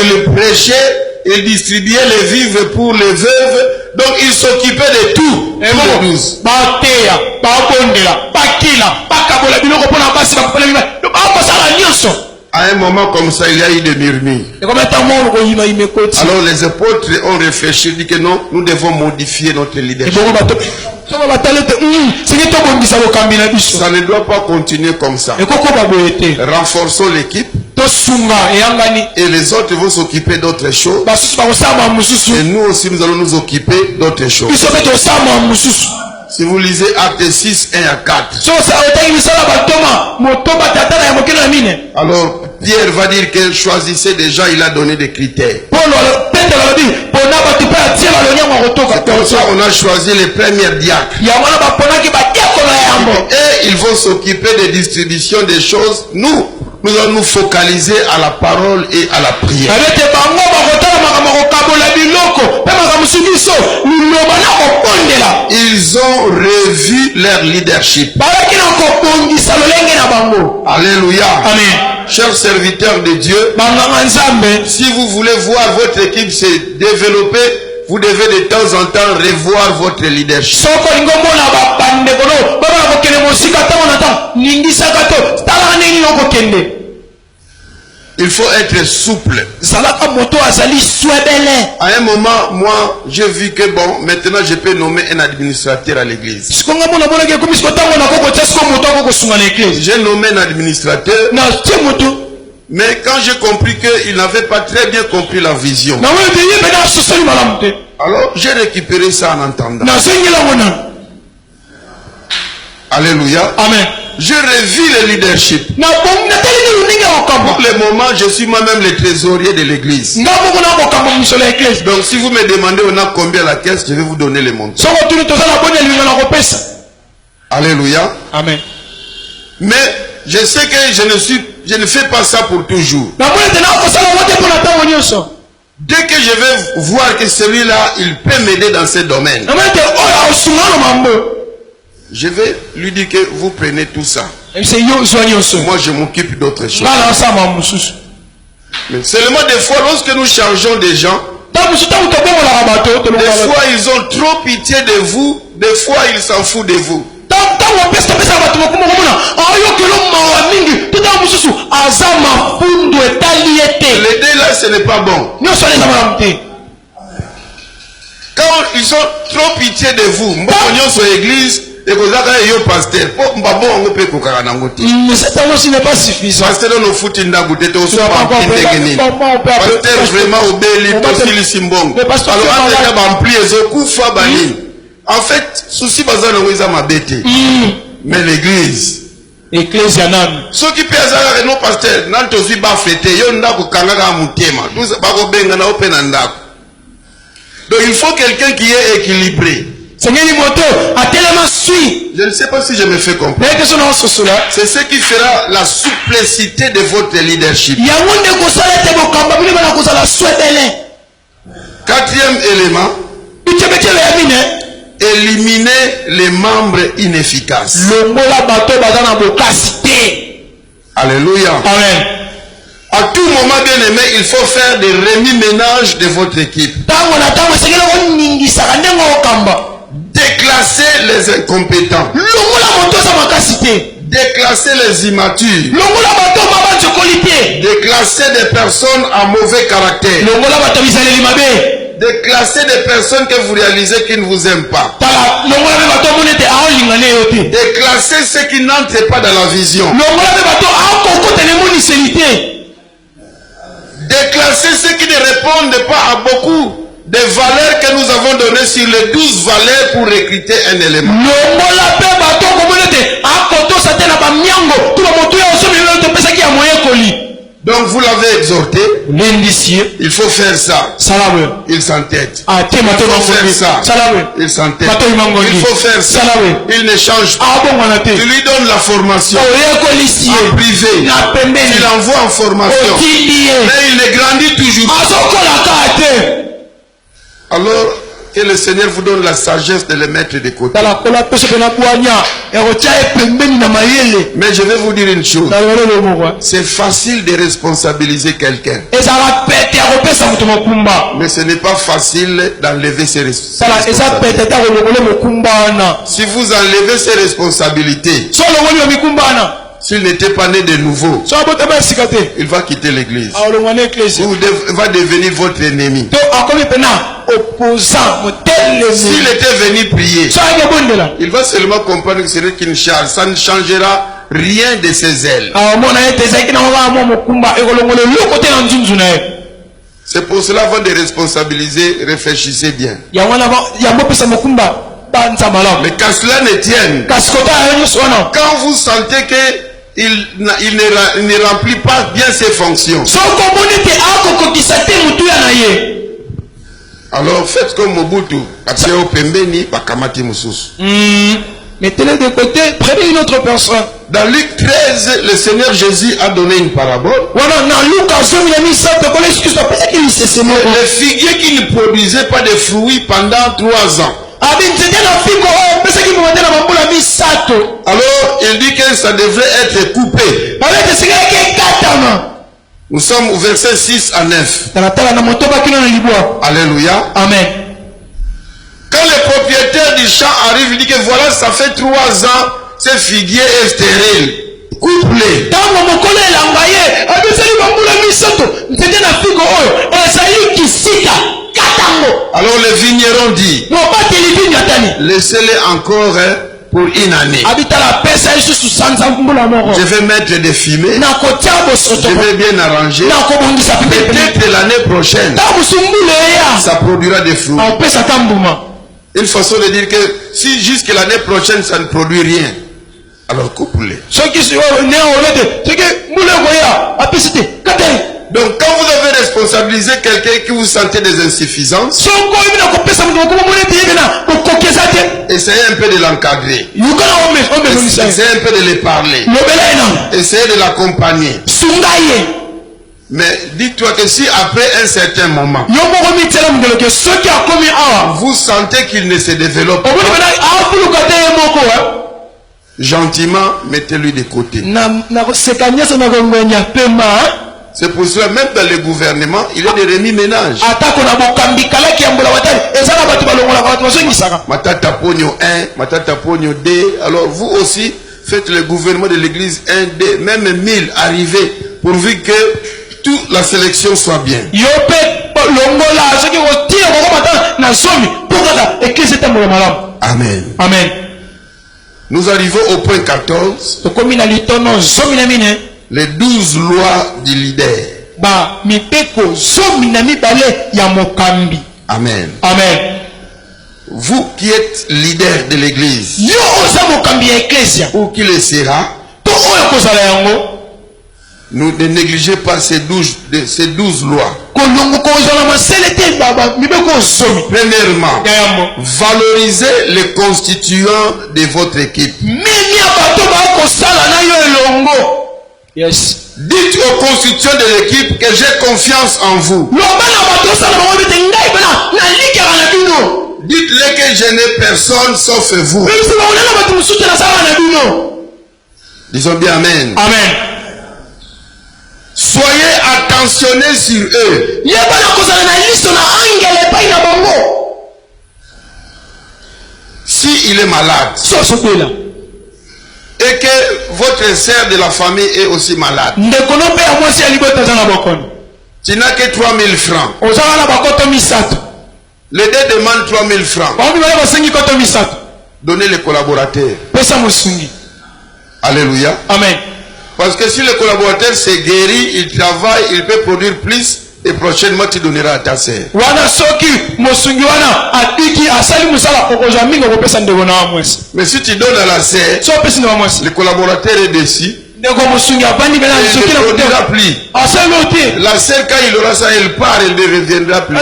ils prêchaient, ils distribuaient les vivres pour les veuves. Donc ils s'occupaient de tout. Tous les 12. À un moment comme ça, il y a eu des murmures. Alors les apôtres ont réfléchi, dit que non, nous devons modifier notre leadership. Ça ne doit pas continuer comme ça. Renforçons l'équipe. Et les autres vont s'occuper d'autres choses. Et nous aussi, nous allons nous occuper d'autres choses. Si vous lisez Actes 6, 1 à 4. Alors, Pierre va dire qu'elle choisissait déjà, il a donné des critères. Comme ça, on a choisi les premiers diacres. Et ils vont s'occuper des distributions des choses. Nous allons nous focaliser à la parole et à la prière. Ils ont revu leur leadership. Alléluia. Amen. Chers serviteurs de Dieu, si vous voulez voir votre équipe se développer, vous devez de temps en temps revoir votre leadership. Il faut être souple. À un moment, moi, j'ai vu que bon, maintenant je peux nommer un administrateur à l'église. J'ai nommé un administrateur. Mais quand j'ai compris qu'il n'avait pas très bien compris la vision, alors j'ai récupéré ça en entendant. Alléluia. Amen. Je revis le leadership. Pour le moment, je suis moi-même le trésorier de l'église. Donc si vous me demandez on a combien la caisse, je vais vous donner les montants. Alléluia. Amen. Mais je sais que je ne fais pas ça pour toujours. Dès que je vais voir que celui-là, il peut m'aider dans ce domaine, je vais lui dire que vous prenez tout ça. Moi, je m'occupe d'autres choses. Mais seulement des fois, lorsque nous changeons des gens, des fois, ils ont trop pitié de vous. Des fois, ils s'en foutent de vous. L'aider là, ce n'est pas bon. Quand ils ont trop pitié de vous, sur l'église, et que vous avez un pasteur, ce n'est pas suffisant. Pasteur, nous fout une dagoute, pasteur vraiment au béli, aussi simbong. En fait, souci bazar no weza mabete. Mais l'église. Église yanam. Ce qui peut azara no pasteur, nanto zi ba fêter, yo ndako kangaka mutema. Tout ça ba ko benga na open ndako. Donc il faut quelqu'un qui est équilibré. Je ne sais pas si je me fais comprendre. C'est ce qui fera la souplicité de votre leadership. Quatrième élément. Éliminer les membres inefficaces. Alléluia. Amen. À tout moment, bien aimé, il faut faire des remis-ménages de votre équipe. Déclasser les incompétents. Déclasser les immatures. Déclasser des personnes à mauvais caractère. Déclasser des personnes que vous réalisez qui ne vous aiment pas. Déclasser ceux qui n'entrent pas dans la vision. Déclasser ceux qui ne répondent pas à beaucoup des valeurs que nous avons données sur les 12 valeurs pour recruter un élément. Donc vous l'avez exhorté. Il faut faire ça. Il s'entête. Il faut faire ça. Il s'entête. Il faut faire ça. Il ne change pas. Tu lui donnes la formation en privé. Il envoie en formation. Mais il ne grandit toujours pas. Alors que le Seigneur vous donne la sagesse de les mettre de côté. Mais je vais vous dire une chose. C'est facile de responsabiliser quelqu'un. Mais ce n'est pas facile d'enlever ses responsabilités. Si vous enlevez ses responsabilités, s'il n'était pas né de nouveau, il va quitter l'église. Ou va devenir votre ennemi. S'il était venu prier, il va seulement comprendre que c'est lui qui ne charge. Ça ne changera rien de ses ailes. C'est pour cela, avant de responsabiliser, réfléchissez bien. Mais quand cela ne tienne, quand vous sentez qu'il ne remplit pas bien ses fonctions, alors faites comme Mobutu. Mettez-le de côté, prenez une autre personne. Dans Luc 13, le Seigneur Jésus a donné une parabole. Le figuier qui ne produisait pas de fruits pendant 3 ans. Alors, il dit que ça devrait être coupé. Nous sommes au verset 6 à 9. Alléluia. Amen. Quand le propriétaire du champ arrive, il dit que voilà, ça fait 3 ans, ce figuier est stérile. Coupe-les. Alors le vigneron dit, laissez-les encore pour une année. Je vais mettre des fumées. Je vais bien arranger. Peut-être l'année prochaine, ça produira des fruits. Une façon de dire que si jusqu'à l'année prochaine ça ne produit rien, alors coupe-les. Donc quand vous avez responsabilisé quelqu'un qui vous sentez des insuffisances, essayez un peu de l'encadrer. Essayez un peu de lui parler. Essayez de l'accompagner. Mais dis-toi que si après un certain moment, vous sentez qu'il ne se développe pas, gentiment, mettez-lui de côté. C'est pour cela, même dans le gouvernement, il y a des remis-ménages. Matata Pogno 1, Matata Pogno 2. Alors vous aussi, faites le gouvernement de l'église 1, 2, même 1000 arrivés, pourvu que toute la sélection soit bien. Amen. Amen. Nous arrivons au point 14. Les 12 lois du leader. Amen. Amen. Vous qui êtes leader de l'église, ou qui le sera, ne négligez pas ces 12 lois. Premièrement, valorisez les constituants de votre équipe. Yes. Dites aux constituants de l'équipe que j'ai confiance en vous. Dites-le que je n'ai personne sauf vous. Disons bien Amen. Amen. Soyez attentionnés sur eux. Si il est malade et que votre sœur de la famille est aussi malade, tu n'as que 3000 francs. Les deux demandent 3000 francs. Donnez les collaborateurs. Alléluia. Amen. Parce que si le collaborateur s'est guéri, il travaille, il peut produire plus, et prochainement tu donneras à ta sœur. Mais si tu donnes à la sœur, le collaborateur est déçu. Il ne produira plus. La sœur, quand il aura ça, elle part, elle ne reviendra plus.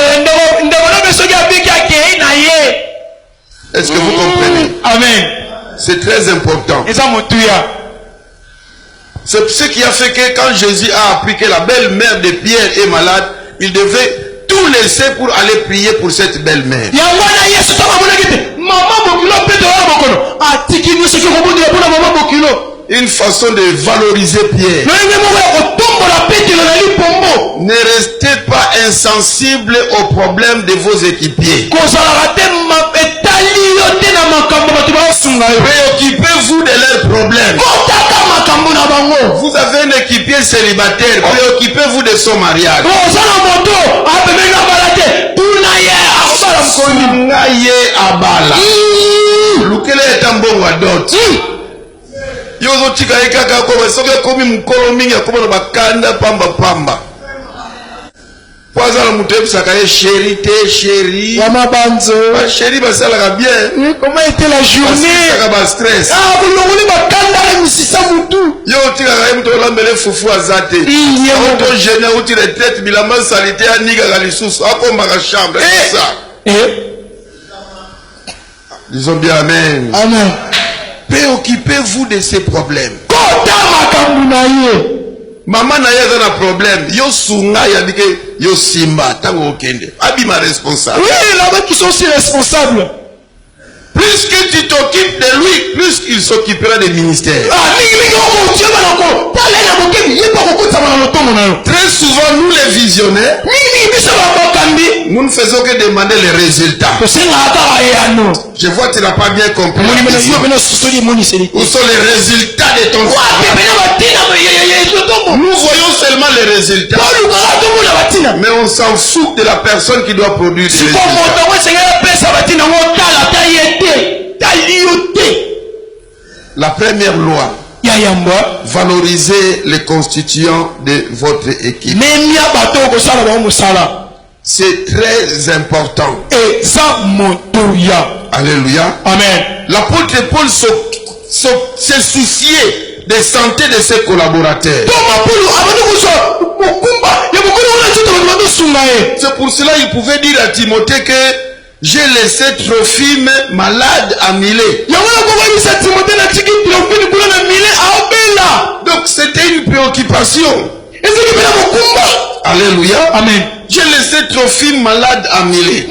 Est-ce que vous comprenez? Amen. C'est très important. C'est ce qui a fait que quand Jésus a appris que la belle-mère de Pierre est malade, il devait tout laisser pour aller prier pour cette belle-mère. Une façon de valoriser Pierre. Ne restez pas insensible aux problèmes de vos équipiers. Préoccupez-vous de leurs problèmes. Vous avez un équipier célibataire, préoccupez-vous de son mariage. Sungaye abala. Lukele etambongo adot. Yozo tika ekaka ko soke komi mukolo mingi akoba bakanda pamba. Poza la mutebu sakaye chéri te chéri. Yama banzo. Ba chéri basala bien. Comment était la journée? Ça ba stress. Ah, vous l'avez bakanda musisa mutu. Yo tika ka muto lambele fufu azate. Auto jeune outi retraite bilamba salité aniga la lisusu akomba ka chambre. C'est ça. Disons bien amen. Amen. Préoccupez-vous de ces problèmes. Maman n'a pas de problème. Yo sunga yabike yo simba tango okende. Abima responsable. Oui, là-bas qui sont aussi responsables. Plus que tu t'occupes de lui, plus il s'occupera des ministères. Très souvent, nous les visionnaires, nous ne faisons que demander les résultats. Je vois que tu n'as pas bien compris. Où sont les résultats de ton travail? Nous voyons seulement les résultats. Mais on s'en fout de la personne qui doit produire des résultats. La première loi, valoriser les constituants de votre équipe. C'est très important. Alléluia. Amen. L'apôtre Paul se souciait de santé de ses collaborateurs. C'est pour cela qu'il pouvait dire à Timothée que j'ai laissé Trophime malade à Milet. Donc c'était une préoccupation. Alléluia. Amen. J'ai laissé Trophime malade à Milet.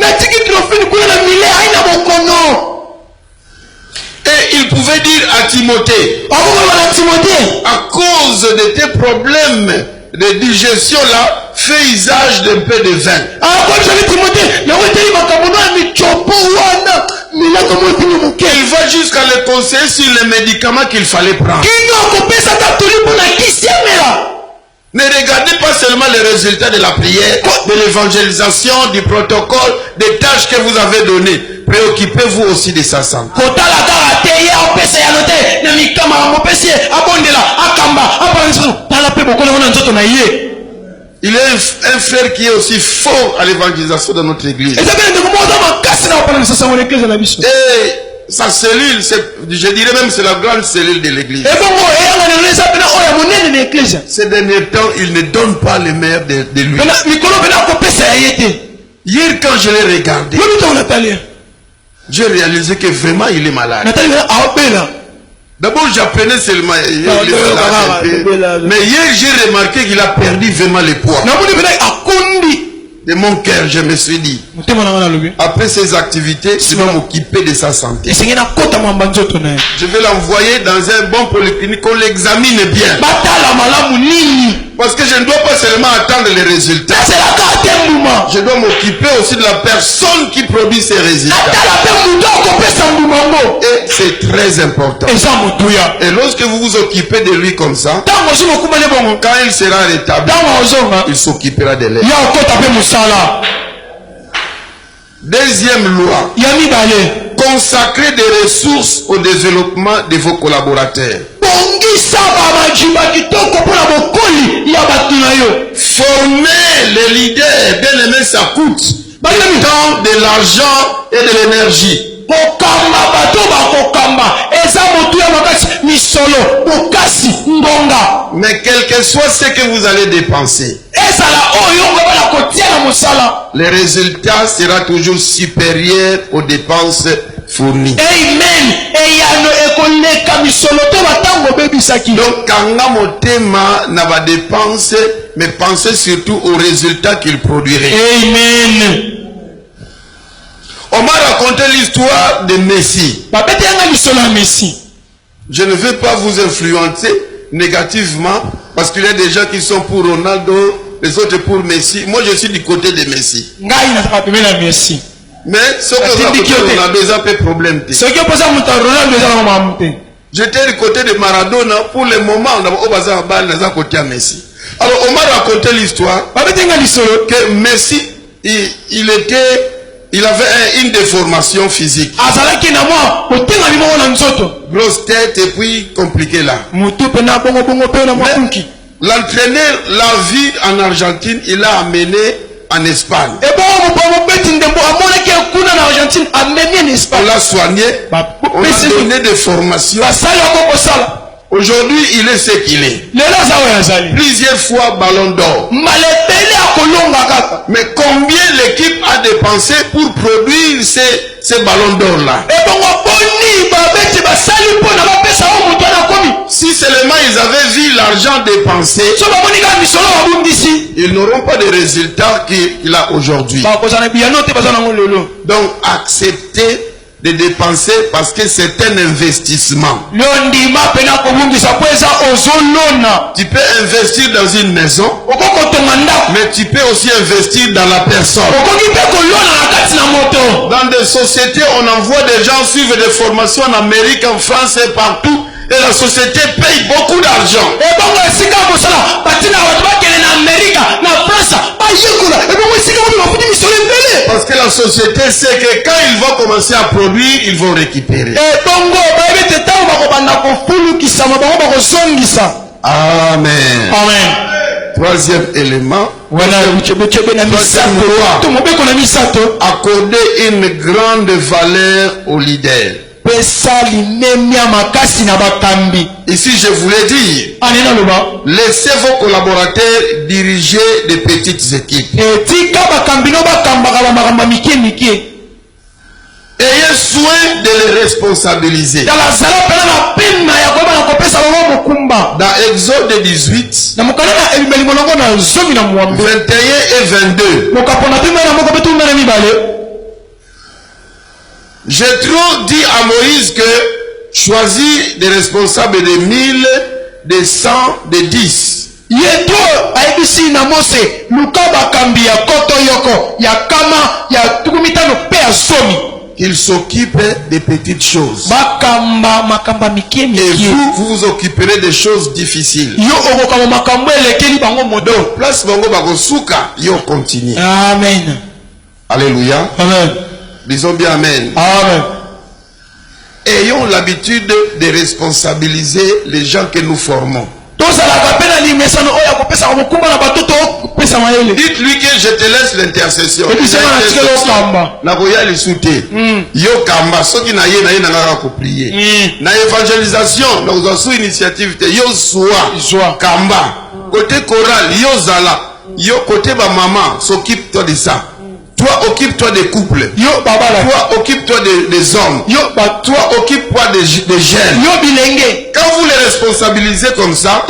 Et il pouvait dire à Timothée, à cause de tes problèmes de digestion là, fais usage d'un peu de vin. Il va jusqu'à le conseiller sur les médicaments qu'il fallait prendre. Ne regardez pas seulement les résultats de la prière, de l'évangélisation, du protocole, des tâches que vous avez données. Préoccupez-vous aussi de sa santé. Il y a un frère qui est aussi fort à l'évangélisation de notre église. Et sa cellule, je dirais même c'est la grande cellule de l'église. Ces derniers temps, il ne donne pas le meilleur de lui. Hier, quand je l'ai regardé, j'ai réalisé que vraiment il est malade. D'abord, j'apprenais seulement. Mais hier, j'ai remarqué qu'il a perdu vraiment le poids. De mon cœur, je me suis dit, après ces activités, je vais m'occuper de sa santé. Je vais l'envoyer dans un bon polyclinique, qu'on l'examine bien. Parce que je ne dois pas seulement attendre les résultats. Je dois m'occuper aussi de la personne qui produit ces résultats. Et c'est très important. Et lorsque vous vous occupez de lui comme ça, quand il sera rétabli, il s'occupera de l'aide. Deuxième loi, consacrer des ressources au développement de vos collaborateurs. Former les leaders, bien aimé, ça coûte du temps, de l'argent et de l'énergie. Mais quel que soit ce que vous allez dépenser, le résultat sera toujours supérieur aux dépenses fournies. Amen. Donc, quand motema n'a pas dépensé, mais pensez surtout aux résultats qu'il produirait. Amen. On m'a raconté l'histoire de Messi. Je ne veux pas vous influencer négativement parce qu'il y a des gens qui sont pour Ronaldo, les autres pour Messi. Moi, je suis du côté de Messi. Mais ce que Ronaldo, ils ont un problème. J'étais du côté de Maradona. Pour le moment, on a au bal à côté à Messi. Alors, on m'a raconté l'histoire que Messi, il avait une déformation physique. Grosse tête et puis compliqué là. L'entraîneur l'a vu en Argentine, il l'a amené en Espagne. On l'a soigné, on a donné des formations. Aujourd'hui, il est ce qu'il est. Plusieurs fois ballon d'or. Mais combien l'équipe a dépensé pour produire ces ballons d'or là? Si seulement ils avaient vu l'argent dépensé, ils n'auront pas de résultats qu'il a aujourd'hui. Donc acceptez de dépenser parce que c'est un investissement. Tu peux investir dans une maison, mais tu peux aussi investir dans la personne. Dans des sociétés, on envoie des gens suivre des formations en Amérique, en France et partout. Et la société paye beaucoup d'argent. Parce que la société sait que quand ils vont commencer à produire, ils vont récupérer. Amen. Amen. Troisième élément. Accorder une grande valeur aux leaders. Ici, je voulais dire, laissez vos collaborateurs diriger des petites équipes. Ayez soin de les responsabiliser. Dans Exode 18, 21 et 22, Jéthro dit à Moïse que choisis des responsables de 1000, de 100, de 10. Qu'il s'occupe des petites choses. Et vous vous occuperez des choses difficiles. Donc, place bango bako souka, yo continue. Amen. Alléluia. Amen. Disons bien amen. Amen. Ayons l'habitude de responsabiliser les gens que nous formons. Dites-lui que je te laisse l'intercession. Yo kamba soki na ye na ngaka ko prier. Na évangélisation, na uzasu initiative te yo soa kamba. Côté choral, yo zala. Yo côté ba maman, s'occupe-toi de ça. Toi, occupe-toi des couples. Toi, occupe-toi des hommes. Toi, occupe-toi des jeunes. Quand vous les responsabilisez comme ça,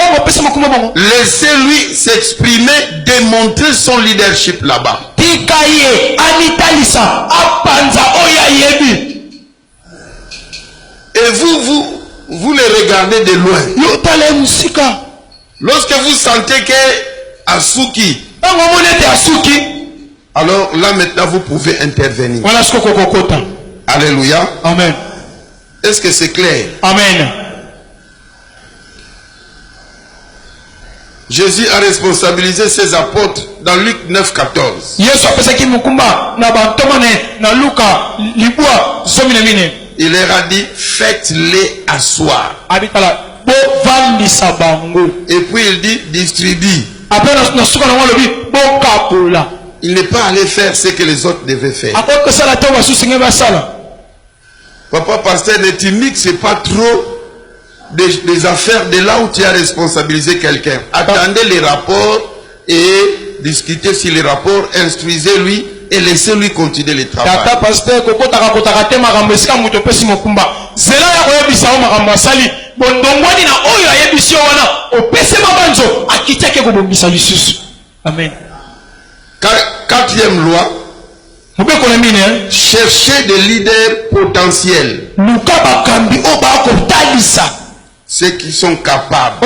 laissez-lui s'exprimer, démontrer son leadership là-bas. Et vous les regardez de loin. Lorsque vous sentez que Asuki, alors là maintenant vous pouvez intervenir. Alléluia. Amen. Est-ce que c'est clair? Amen. Jésus a responsabilisé ses apôtres dans Luc 9, 14. Il leur a dit, faites-les asseoir. Et puis il dit, distribue. Il n'est pas allé faire ce que les autres devaient faire. Papa pasteur, ne tu mixes pas trop des affaires de là où tu as responsabilisé quelqu'un. Attendez les rapports et discutez sur les rapports, instruisez-lui et laissez-lui continuer le travail. Amen. Quatrième loi, chercher des leaders potentiels. Ceux qui sont capables.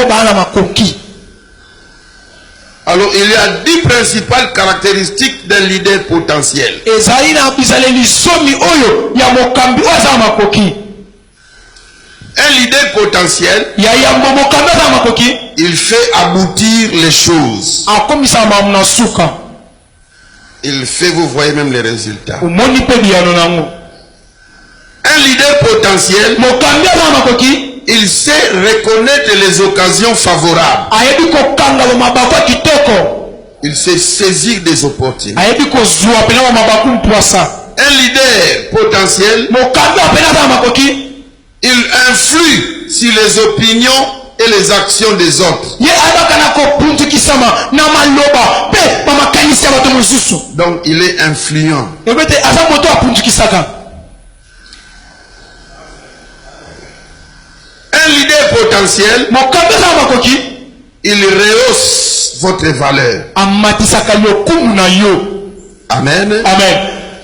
Alors il y a 10 principales caractéristiques d'un leader potentiel. Un leader potentiel, il fait aboutir les choses. Il fait, vous voyez même les résultats. Un leader potentiel, il sait reconnaître les occasions favorables. Il sait saisir des opportunités. Un leader potentiel, il influe sur les opinions et les actions des autres. Donc il est influent. Un leader potentiel, il rehausse votre valeur. Amen. Amen.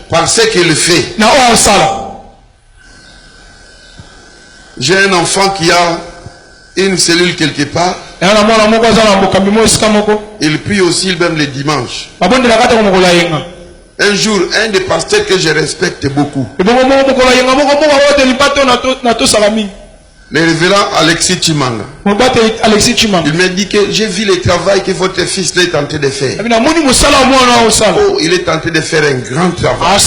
Par ce qu'il fait. J'ai un enfant qui a une cellule quelque part. Il prie aussi même les dimanches. Un jour, un des pasteurs que je respecte beaucoup, le révérend Alexis Chimanga, il m'a dit que j'ai vu le travail que votre fils est en train de faire. Oh, il est en train de faire un grand travail.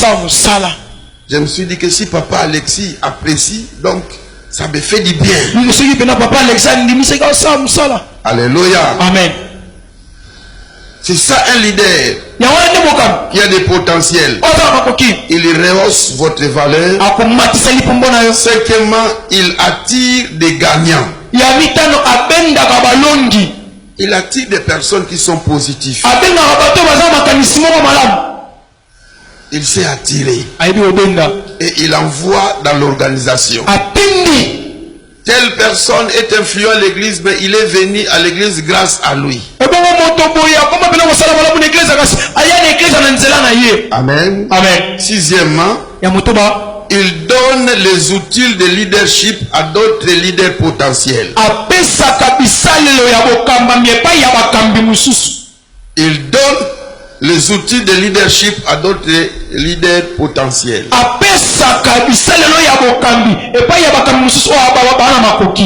Je me suis dit que si papa Alexis apprécie, donc ça me fait du bien. Alléluia. Amen. C'est ça un leader qui a des potentiels. Il rehausse votre valeur. Cinquièmement, il attire des gagnants. Il attire des personnes qui sont positives. Il s'est attiré. Et il envoie dans l'organisation. Telle personne est influente à l'église, mais il est venu à l'église grâce à lui. Amen. Amen. Sixièmement, il donne les outils de leadership à d'autres leaders potentiels. Il donne les outils de leadership à d'autres leaders potentiels.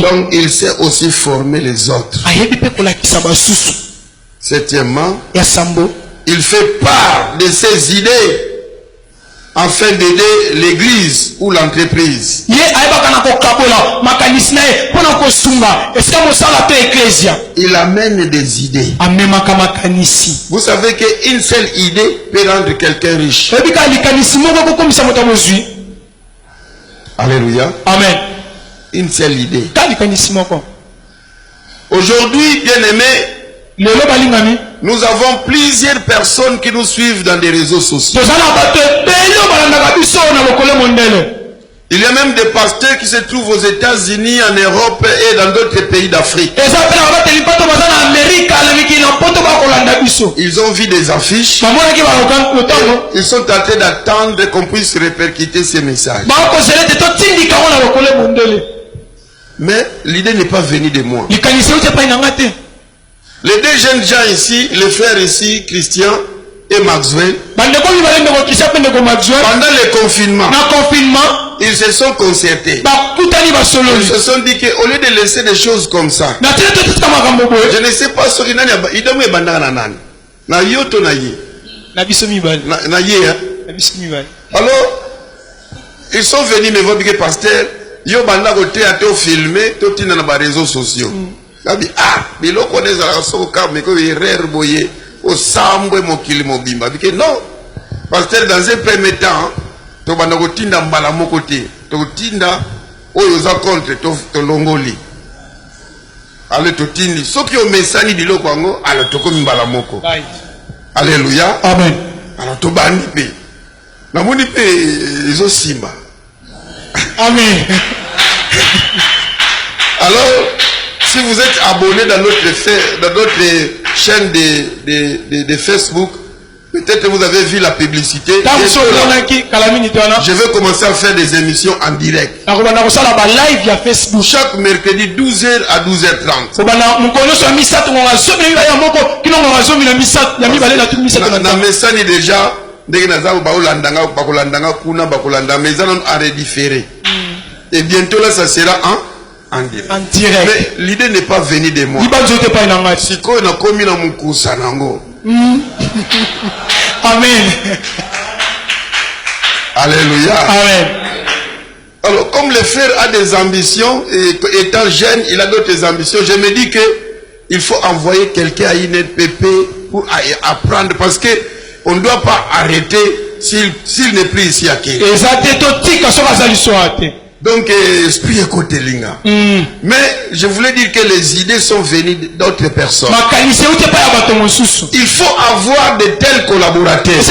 Donc il sait aussi former les autres. Septièmement, il fait part de ses idées afin d'aider l'église ou l'entreprise. Il amène des idées. Vous savez qu'une seule idée peut rendre quelqu'un riche. Alléluia. Amen. Une seule idée. Aujourd'hui, bien-aimés, nous avons plusieurs personnes qui nous suivent dans des réseaux sociaux. Il y a même des pasteurs qui se trouvent aux États-Unis, en Europe et dans d'autres pays d'Afrique. Ils ont vu des affiches. Ils sont en train d'attendre qu'on puisse répercuter ces messages. Mais l'idée n'est pas venue de moi. Les deux jeunes gens ici, les frères ici, Christian et Maxwell, pendant le confinement, ils se sont concertés. Ils se sont dit qu'au lieu de laisser des choses comme ça, je ne sais pas ce qu'il y a. Alors, ils sont venus me voir que pasteur, yo banda côté à te filmer, tout dans les réseaux sociaux. Dit, ah, mais l'on connaît la soka, mais qu'il y a rare boye, au sambo mokili mobimba. Dit non, parce que dans un premier temps, tu vas nous tinda mbala mokote, tu tinda, oyoza contre, tu longoli. Alors tu tindi, ce qui est messani di lo kwango, alors tu comme mbala moko. Alléluia. Amen. Alors tu bandi pe, na moni pe ils ont simba. Amen. Alors, si vous êtes abonné dans notre chaîne de Facebook, peut-être vous avez vu la publicité. Je vais commencer à faire des émissions en direct. Chaque mercredi 12h à 12h30. Dans mes scènes déjà, en redifféré. Et bientôt là, ça sera en En direct. En direct. Mais l'idée n'est pas venue de moi. Si quoi on a commis dans mon cours Sanango. Amen. Alléluia. Amen. Alors, comme le frère a des ambitions, et étant jeune, il a d'autres ambitions, je me dis que il faut envoyer quelqu'un à INPP pour apprendre, parce que on ne doit pas arrêter s'il n'est plus ici à Kenya. Donc, esprit écoute Linga. Mais je voulais dire que les idées sont venues d'autres personnes. Il faut avoir de tels collaborateurs.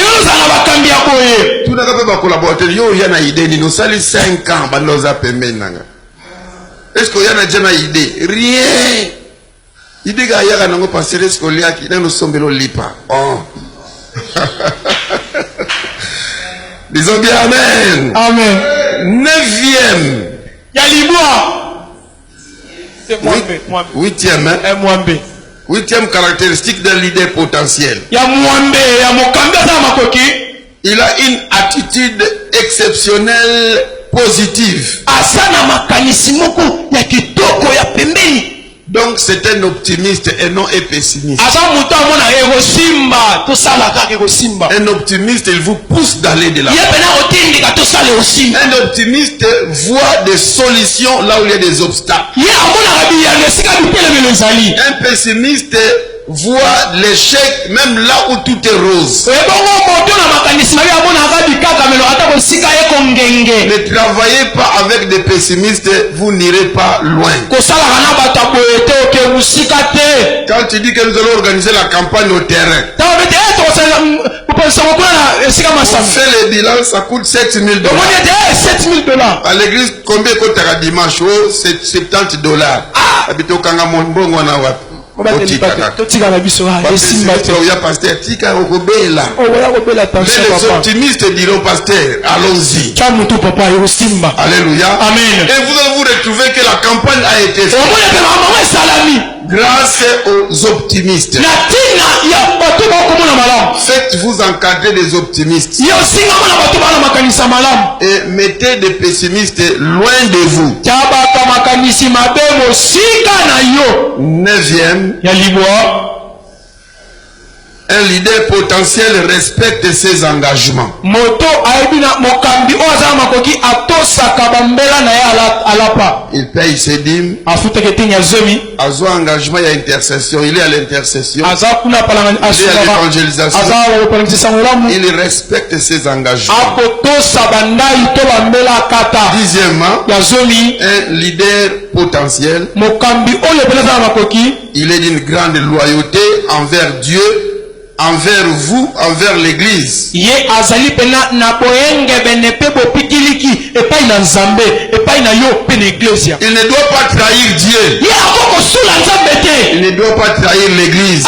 Tout n'a pas collaborateur. Il y a une idée. Nous sommes 5 ans. Est-ce qu'il y a déjà une idée? Rien. Idée qu'il y a un pasteur scolaire qui nous sommes dans l'IPA. Oh. Disons bien Amen. Amen. 9e. Yaliboa. 8e. 8e caractéristique d'un leader potentiel. Il a une attitude exceptionnelle positive. Donc c'est un optimiste et non un pessimiste. Un optimiste, il vous pousse d'aller de l'avant. Un optimiste voit des solutions là où il y a des obstacles. Un pessimiste voit l'échec même là où tout est rose. Ne travaillez pas avec des pessimistes, vous n'irez pas loin. Quand tu dis que nous allons organiser la campagne au terrain, on fait le bilan, ça coûte 7 000 $. À l'église, combien coûte un dimanche? C'est 70 $. Mais les optimistes diront, pasteur, allons-y. Alléluia. Amen. Et vous allez vous retrouver que la campagne a été faite grâce aux optimistes. Faites-vous encadrer des optimistes et mettez des pessimistes loin de vous. 9e. Un leader potentiel respecte ses engagements. Il paye ses dîmes. Azo engagement, il y a intercession. Il est à l'intercession. Il est à l'évangélisation. Il respecte ses engagements. 10e, un leader potentiel. Il est d'une grande loyauté envers Dieu, envers vous, envers l'église. Il ne doit pas trahir Dieu. Il ne doit pas trahir l'église.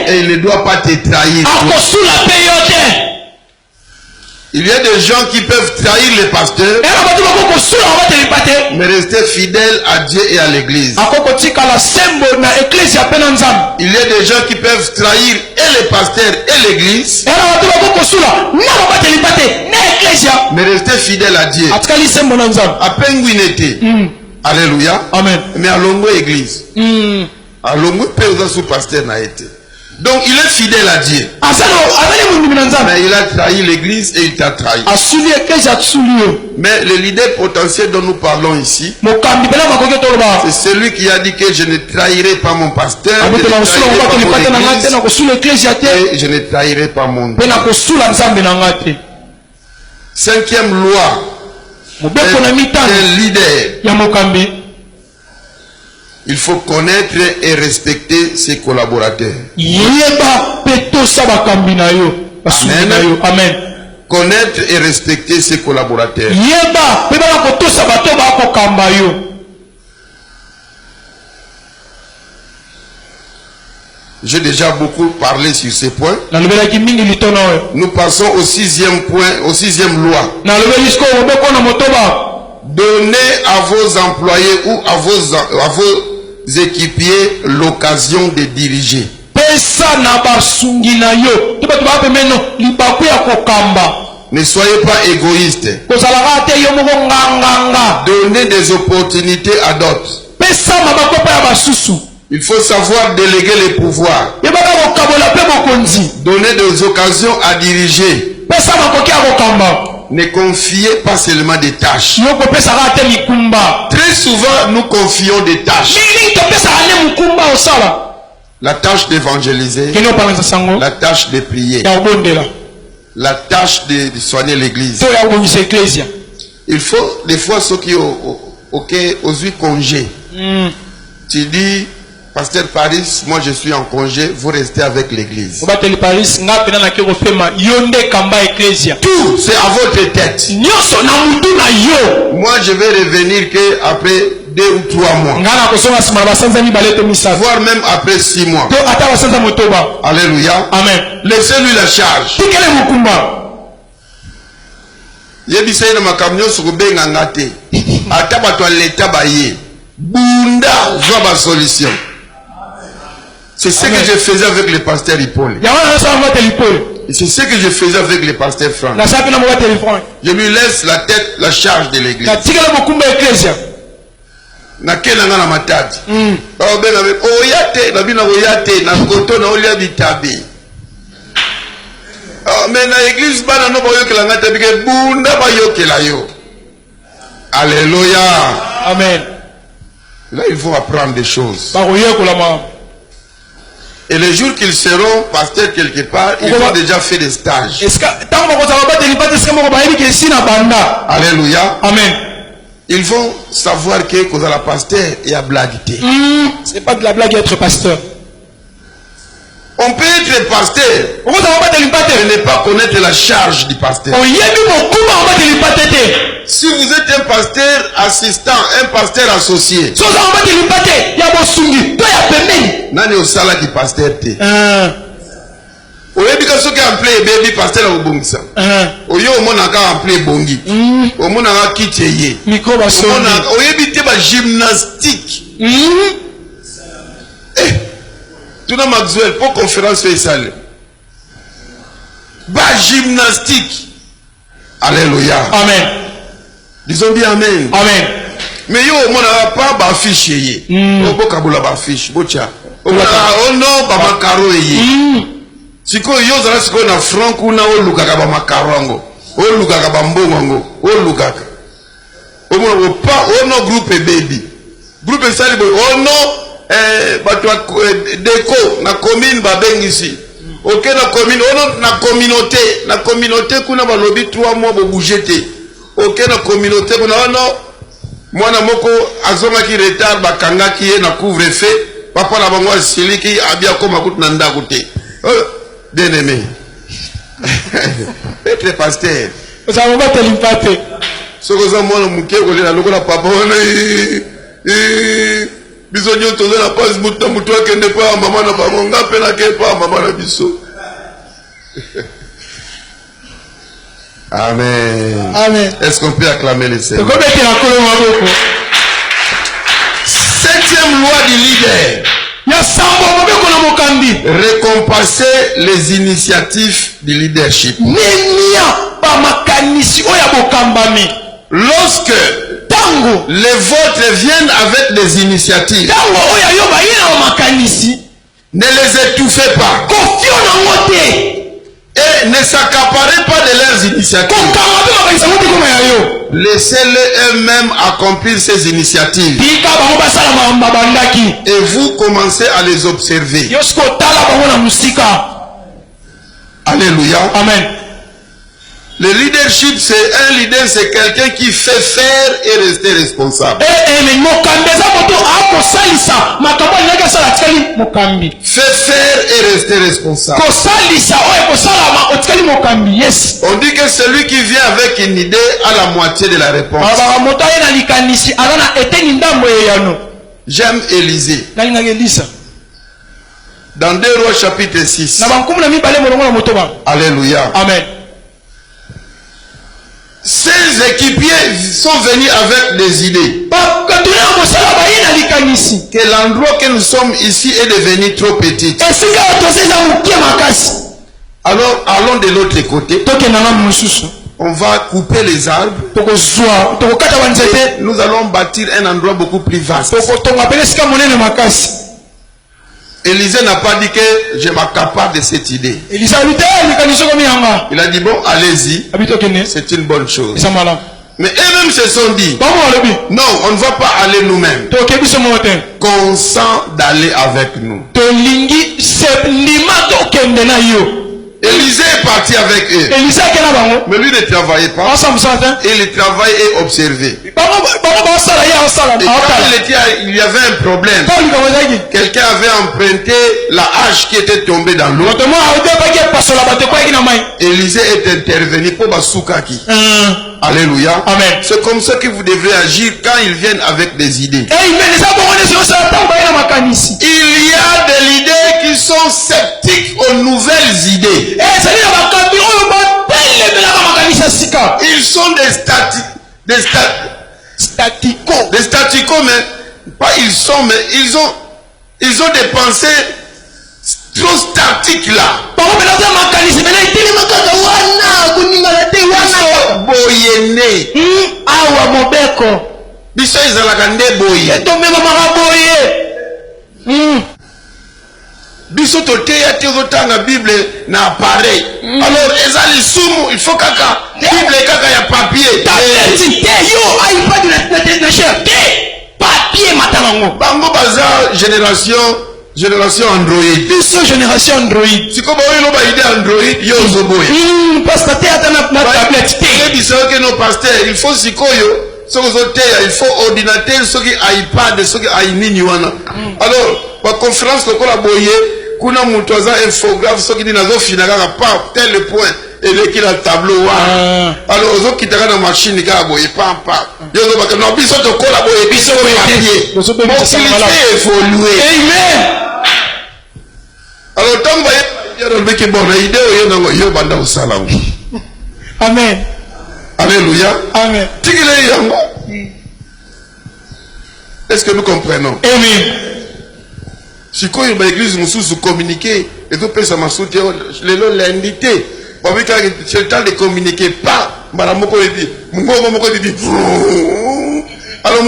Et il ne doit pas te trahir. Il y a des gens qui peuvent trahir les pasteurs, mais rester fidèles à Dieu et à l'église. Il y a des gens qui peuvent trahir et les pasteurs et l'église, mais rester fidèles à Dieu. À Penguinete. Alléluia. Amen. Mais à Longo église. À Longo peut sous pasteur n'a été. Donc il est fidèle à Dieu. Mais il a trahi l'église et il t'a trahi. Mais le leader potentiel dont nous parlons ici, c'est celui qui a dit que je ne trahirai pas mon pasteur, et je ne trahirai pas mon Dieu. 5e loi, un leader, il faut connaître et respecter ses collaborateurs. Amen. Connaître et respecter ses collaborateurs. J'ai déjà beaucoup parlé sur ces points. Nous passons au 6e point, au 6e loi. Donnez à vos employés ou à vos équipiers l'occasion de diriger. Ne soyez pas égoïste. Donnez des opportunités à d'autres. Il faut savoir déléguer les pouvoirs. Donner des occasions à diriger. Ne confiez pas seulement des tâches. Très souvent, nous confions des tâches. La tâche d'évangéliser, la tâche de prier, la tâche de soigner l'église. Il faut, des fois, ceux qui ont congé. Tu dis, Pasteur Paris, moi je suis en congé, vous restez avec l'église. Tout, c'est à votre tête. Moi je vais revenir qu'après 2 ou 3 mois. Voire même après 6 mois. Alléluia. Amen. Laissez-lui la charge. Yebisa ina makamyo sukubenga ngate. Ata bato l'État baye. Bunda zwa ba solution. C'est ce que je faisais avec le pasteur Hippolyte. C'est ce que je faisais avec le pasteur Franck. Je lui laisse la tête, la charge de l'église. Nakela ngana matadi. Benga oyate na bina oyate na koto na olia bitabi. Mais na église bana no boyokela ngata bike bunda bayokela yo. Alléluia. Amen. Là il faut apprendre des choses. Et les jours qu'ils seront pasteurs quelque part, ils ont déjà fait des stages. Alléluia. Amen. Ils vont savoir que quand la pasteur est à blague. C'est pas de la blague être pasteur. On peut être pasteur et ne pas connaître la charge du pasteur. Si vous êtes un pasteur assistant, un pasteur associé, nani osala ki pasteur te. Oyebi ka soki ample baby pasteur la obongisa. Oyo omona ka ample bongi. Omona ka kiteye. Micro ba so. Oyebi te ba gymnastique. Tuna Maxwell pour conférence fait ça. Ba gymnastique. Alléluia. Amen. Disons bien amen. Amen. Mais yo omona pas ba fiche yé. Oboka bola ba fiche. Bocha. Omona oh non ba makaro yé. Siko yo zara siko na franc kuna olukaka ba makarongo. Olukaka ba mbongo. Olukaka. Omona pas ono groupe baby. Groupe sali boy ono bato déco na commune babengisi. OK na commune ono na communauté kuna ba lobi 3 mois bo bouger. OK na communauté kuna ono mwana moko azonga ki retard bakanga ki ye na couvre-feu papa na bango siliki abia koma kutu na ndako te. Bien aimé. Être pasteur. Vous avez pas télépathe. Ce que ça moi muke ko la lokola papa ona biso nyoto na passe mutu akende pa mama na bango ngape na ke pa mama na biso. Amen. Amen. Est-ce qu'on peut acclamer le Seigneur? 7e loi du leader. Récompenser les initiatives du leadership. Lorsque les vôtres viennent avec des initiatives, ne les étouffez pas. Et ne s'accaparez pas de leurs initiatives. Laissez-les eux-mêmes accomplir ces initiatives. Et vous commencez à les observer. Alléluia. Amen. Le leadership, c'est un leader, c'est quelqu'un qui fait faire et rester responsable. Fait faire et rester responsable. On dit que celui qui vient avec une idée a la moitié de la réponse. J'aime Élisée. Dans 2 Rois chapitre 6. Alléluia. Amen. Ces équipiers sont venus avec des idées. Que l'endroit que nous sommes ici est devenu trop petit. Alors, allons de l'autre côté. On va couper les arbres. Et nous allons bâtir un endroit beaucoup plus vaste. Élisée n'a pas dit que je m'accapare de cette idée. Il a dit bon, allez-y. C'est une bonne chose. Mais eux-mêmes se sont dit, non, on ne va pas aller nous-mêmes. Consent d'aller avec nous. Élisée est parti avec eux. Mais lui ne travaillait pas. Et le travail est observé. Et quand il y avait un problème, quelqu'un avait emprunté la hache qui était tombée dans l'eau. Élisée est intervenu pour Basukaki. Alléluia. Amen. C'est comme ça que vous devrez agir quand ils viennent avec des idées. Il y a des leaders qui sont sceptiques aux nouvelles idées. Ils sont des staticos, mais pas ils sont, mais ils ont des pensées trop statiques là. Boyene. Awa mobeko. Biso ezalaka nde boye. Biso toteya te ozotanga Bible na appareil. Alors ezali sumu, il faut kaka Bible kaka ya papier. Papier matango. Bango baza génération Android. Biso génération Android. Siko baoyo no ba idée Android yo zoboya. Pasteur ata na tablette te. Et biso que nos pasteurs, il faut sikoyo. Il faut ordinateur, soki iPad, soki nini wana. Alors, la conférence lokola boye, kuna mutu aza infographe soki ni nazo finaka pa tel point et le qui la tableau wana. Alors ozo kitaka na machine ka boye pam. Yo zo baka no biso to kola boye biso papier. Mobilité évoluer. Amen. Alors tant ba yo no beki bon na idée yo nango yo banda usala. Amen. Alléluia. Amen. Est-ce que nous comprenons? Amen. Si quand il y a l'église, nous sommes communiquer et tout peut ça m'a soutenu l'invité. C'est le temps de communiquer. Pas. Alors,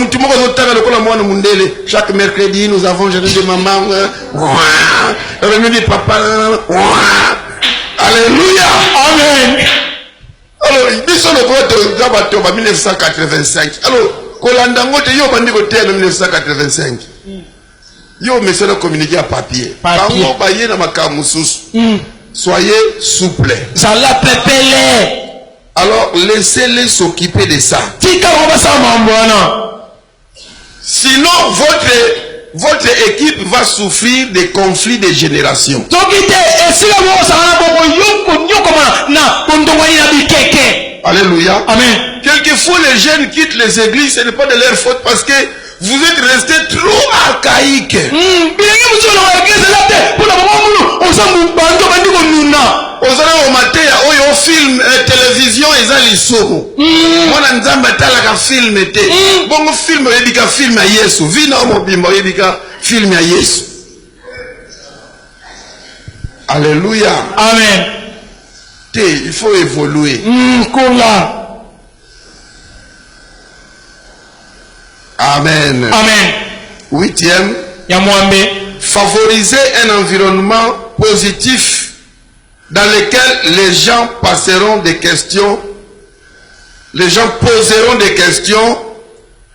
tout le monde chaque mercredi, nous avons jeûné de maman. Papa. Alléluia. Amen. Alors, ils sont le vote de 1985. Alors, Kolandango te yo bandi côté en 1985. Yo mais c'est le communiqué à papier. Bango baye na makamusus. Soyez souple. Zala pepele. Alors, laissez-les s'occuper de ça. Sinon, votre équipe va souffrir des conflits de génération. Alléluia. Amen. Quelquefois, les jeunes quittent les églises, ce n'est pas de leur faute parce que vous êtes restés trop archaïques. Ozala au matin oyo film télévision ezali soko. Mwana nzamba talaka film te. Bongo film yebika film ya Yesu. Vina mobimba yebika film ya Yesu. Alléluia. Amen. Il faut évoluer. Amen. Amen. 8e. Favoriser un environnement positif dans lequel les gens passeront des questions, les gens poseront des questions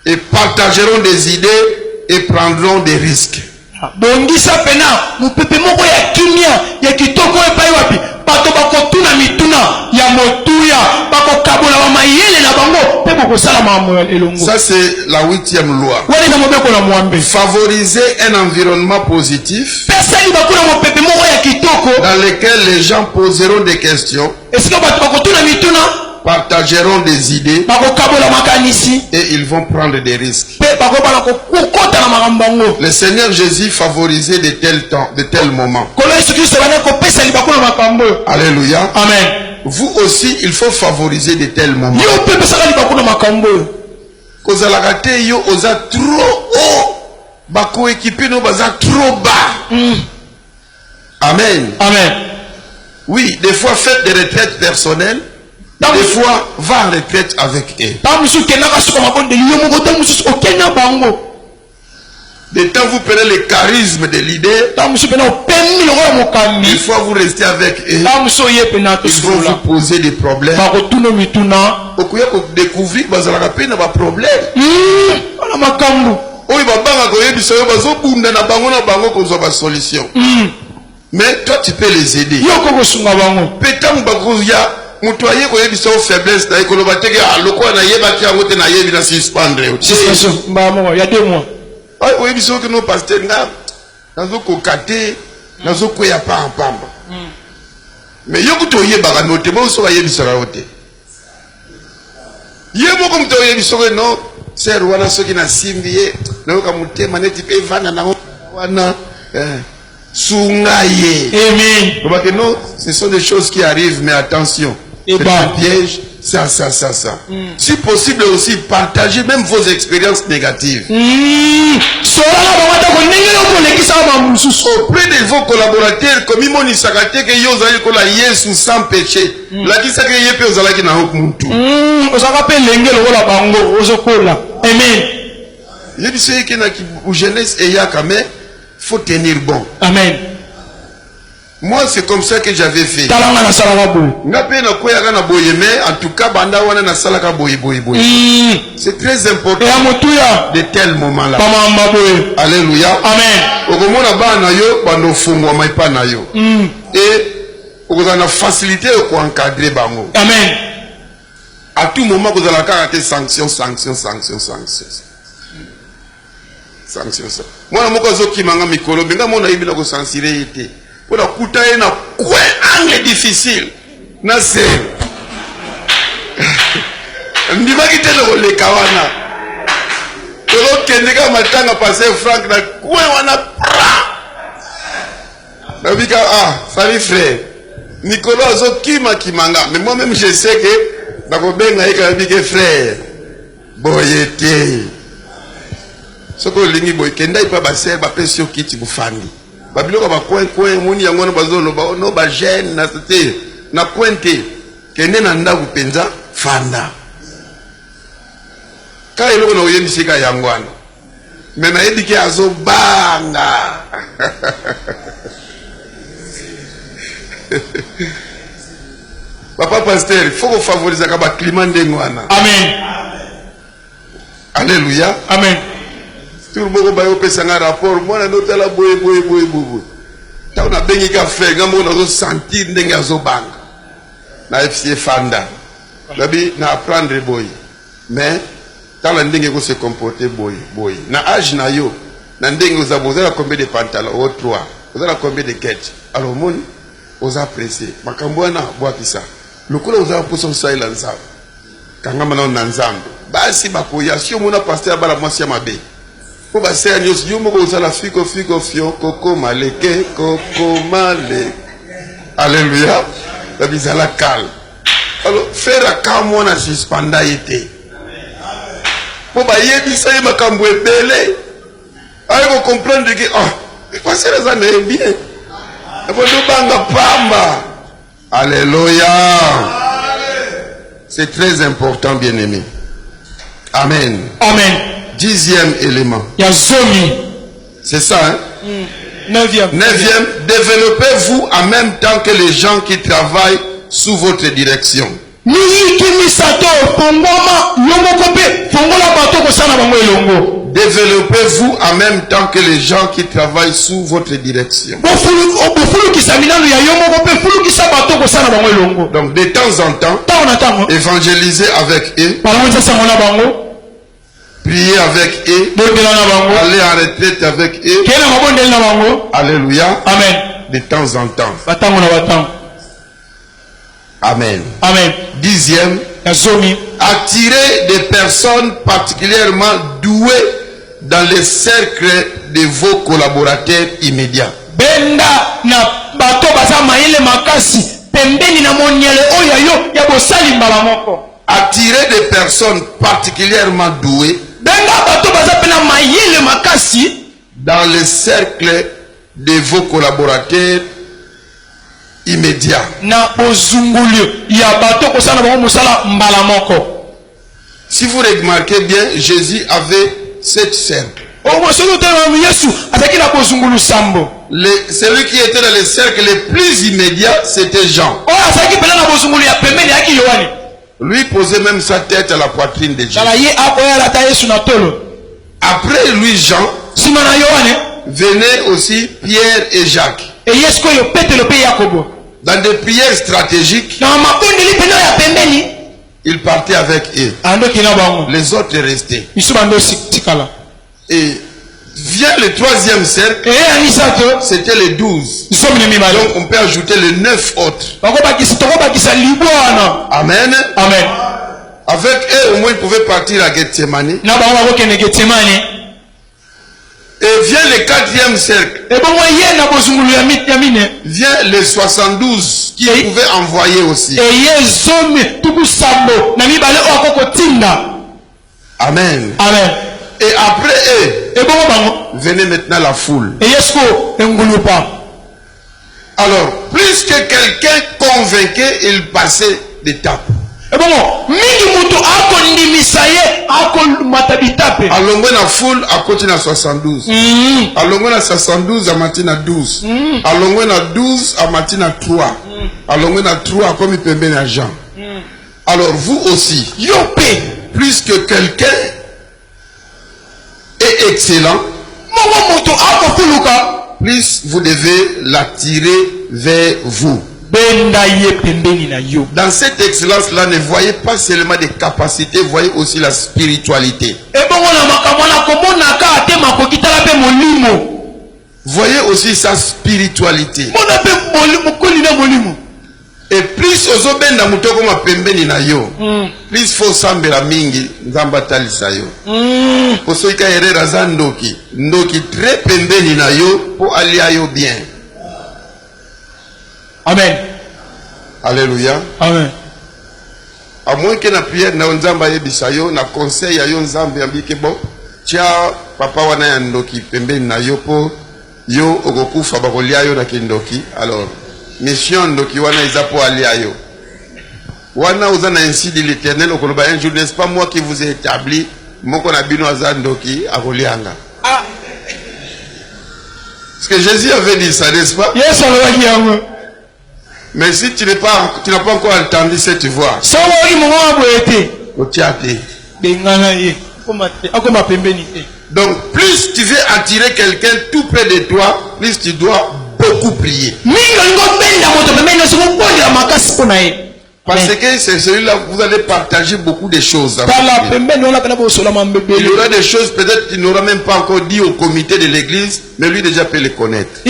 et partageront des idées et prendront des risques. Bongisa pena mupepe moko ya kimia ya kitoko epai wapi bato bakotuna mituna ya motuya bakokabola ba mayele na bango pe bokosala mamu elongo. Ça c'est la 8e loi. Wale na mobeko na mwambe. Favoriser un environnement positif pesa li bakuna mupepe moko ya kitoko dans lequel les gens poseront des questions. Est-ce que bato bakotuna mituna partageront des idées et ils vont prendre des risques. Le Seigneur Jésus favorisait de tels temps, de tels moments. Alléluia. Amen. Vous aussi, il faut favoriser de tels moments. Yo osa trop haut, bako équipé no baza trop bas. Amen. Amen. Amen. Oui, des fois faites des retraites personnelles. Des fois, va en retraite avec eux. Des temps, vous prenez le charisme de l'idée. Des fois, vous restez avec eux. Ils vont vous poser des problèmes. Vous pouvez découvrir que vous avez des problèmes. Mais toi, tu peux les aider. Mutoye ko yebi so faiblesse na ekoloba teke aloko na yeba ki amote na yebi na suspendre mbamo ya 2 mois ay o yebi so que no pasteur nga nazo kokate nazo ko ya pa pamba mais yoko to yeba ka note bo so yebi so ka ote yebo ko mto yebi so que no ser wana so ki na simbiye na ko mutema neti pe vana na wana sungaye amen parce que non ce sont des choses qui arrivent mais attention. C'est un piège, ça. Si possible aussi, partagez même vos expériences négatives. Auprès de vos collaborateurs, comme ils m'ont dit que vous allez la Yesu sans péché. La qui ça que yepe vous allez na hokumuntu. Amen. Je dis c'est que na ki jeunesse et ya quand même faut tenir bon. Amen. Moi, c'est comme ça que j'avais fait. En tout cas, c'est très important de tels moments-là. Alléluia. Amen. Et on a la facilité pour encadrer. Amen. À tout moment, vous allez des sanctions. Moi, je pour la coutaille na quoi angle difficile na c'est ndima kitelo le kawana tolo kendeka matanga passer franc na quoi wana na bika salut frère Nicolas azo kimanga mais moi même je sais que bakobenga eka bika frère boyete soko lingi boy kenda ipa baser ba pression kiti bufandi babiloko ba coin moni yango no bazolo ba no ba jeune na tete na kwente kende na ndaku penza fanda ka eloko na oyebi sika yango ana me na yediki azo banga papa pasteur il faut favoriser ka ba climat ndengo ana. Amen. Alléluia. Amen. Tout le monde va faire un rapport. Moi, je suis là, boy. Quand on a béni café, on a senti que bang. Na FCA Fanda. Na apprendre boy. Mais quand on a se comporter boy. Na âge na yo. Na vous avez combien de pantalons? Au 3. Vous avez combien de quêtes? Alors, mon, vous appréciez. Makambouana, bois qui ça. Le coup, vous avez posé ça il ensemble. Quand on a un ensemble. Basi bakoya. Si on a passé à la moitié ma bé. Pour passer à Nios, you m'ont la fico fion, coco maleke, coco malé. Alléluia. La bizala calme. Alors, faire à quand on a suspendé été. Pour bailler, ça y est, ma camboué belé. Alors, vous comprenez que, passer les années bien. Et pour nous, banga pamba. Alléluia. C'est très important, bien aimé. Amen. Amen. 10e élément. C'est ça, hein? 9e. Développez-vous en même temps que les gens qui travaillent sous votre direction. Développez-vous en même temps que les gens qui travaillent sous votre direction. Donc de temps en temps, évangélisez avec eux. Priez avec eux. Allez en retraite avec eux. Alléluia. Amen. De temps en temps. Amen. Amen. 10e. Attirez des personnes particulièrement douées dans les cercles de vos collaborateurs immédiats. Benda na bato baza maile makasi pembeni na moniele oyo ya bosali mbala moko. Attirez des personnes particulièrement douées dans le cercle de vos collaborateurs immédiat. Si vous remarquez bien, Jésus avait 7 cercles. Celui qui était dans le cercle le plus immédiat, c'était Jean. Lui posait même sa tête à la poitrine de Jésus. Après lui, Jean, venaient aussi Pierre et Jacques. Dans des prières stratégiques, il partait avec eux. Les autres restaient. Et vient le 3e cercle, c'était les 12. Donc on peut ajouter les 9 autres. Amen. Amen. Avec eux, au moins, ils pouvaient partir à Gethsemane. Et vient le 4e cercle. Vient les 72 qui pouvaient envoyer aussi. Amen. Amen. Et après eux, venait maintenant la foule. Alors, plus que quelqu'un convainquait, il passait d'étape. Alongwe na foule à côté na 72. Alongwe na 72 à matin na 12. Alongwe na 12 à matin na 3. Alongwe na 3 comme il peut bien à Jean. Alors vous aussi, plus que quelqu'un est excellent, plus vous devez l'attirer vers vous. Dans cette excellence-là, ne voyez pas seulement des capacités, voyez aussi la spiritualité. Voyez aussi sa spiritualité. Et plus ozobenda mutoko mapembeni na yo, plus faut sambela mingi nzamba talisa yo. Poso ika herera za ndoki très pembeni na yo po alia yo bien. Amen. Alléluia. Amen. À moins que na prière na nzamba yebisa yo na conseil ya yo nzambe yambike bon tia papa wana ya ndoki pembeni na yo po yo okokufa bakolia yo na kindoki. Alors mission ndoki wana izapo alia yo. Wana uzana ainsi dit l'Éternel okoloba un jour, n'est-ce pas moi qui vous ai établi moko na bino azandoki akolianga. Ah. Parce que Jésus avait dit ça, n'est-ce pas? Yes, mais si tu n'as pas encore entendu cette voix, donc plus tu veux attirer quelqu'un tout près de toi, plus tu dois beaucoup prier. Parce que c'est celui-là où vous allez partager beaucoup de choses. Il y aura des choses peut-être qu'il n'aura même pas encore dit au comité de l'église, mais lui déjà peut les connaître.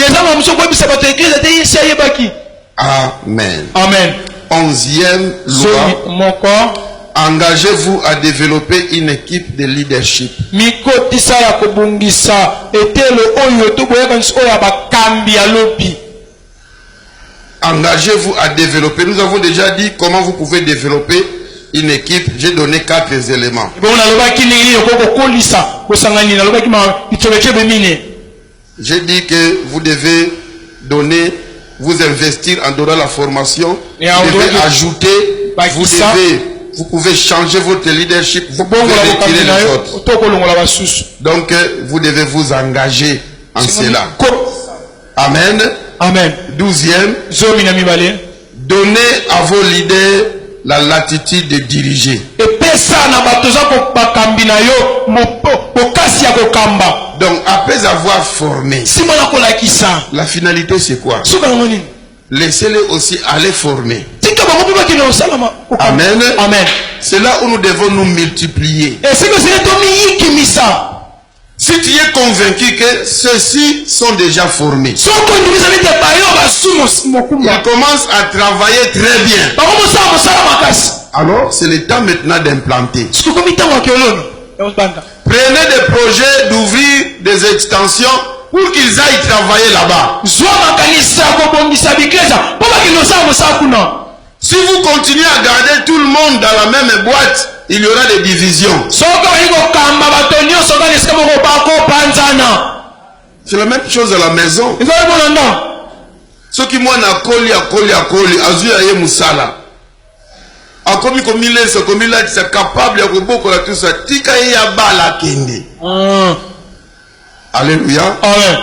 Amen. Amen. 11e loi. Engagez-vous à développer une équipe de leadership. Engagez-vous à développer. Nous avons déjà dit comment vous pouvez développer une équipe. J'ai donné 4 éléments. J'ai dit que vous devez donner, vous investir en donnant la formation. Vous devez ajouter, vous pouvez changer votre leadership, vous pouvez retirer les autres. Donc vous devez vous engager en cela. Amen. Amen. 12e, donnez à vos leaders la latitude de diriger. Donc après avoir formé, la finalité c'est quoi? Laissez-les aussi aller former. Amen. Amen. C'est là où nous devons nous multiplier. Si tu es convaincu que ceux-ci sont déjà formés, ils commencent à travailler très bien. Alors c'est le temps maintenant d'implanter. Prenez des projets d'ouvrir des extensions pour qu'ils aillent travailler là-bas. Si vous continuez à garder tout le monde dans la même boîte, il y aura des divisions. C'est la même chose à la maison. Ce qui moi na koli azu aye musala. Akomi komile so komila c'est capable ya koboko la tout ça tika ya bala kende. Alléluia. Amen.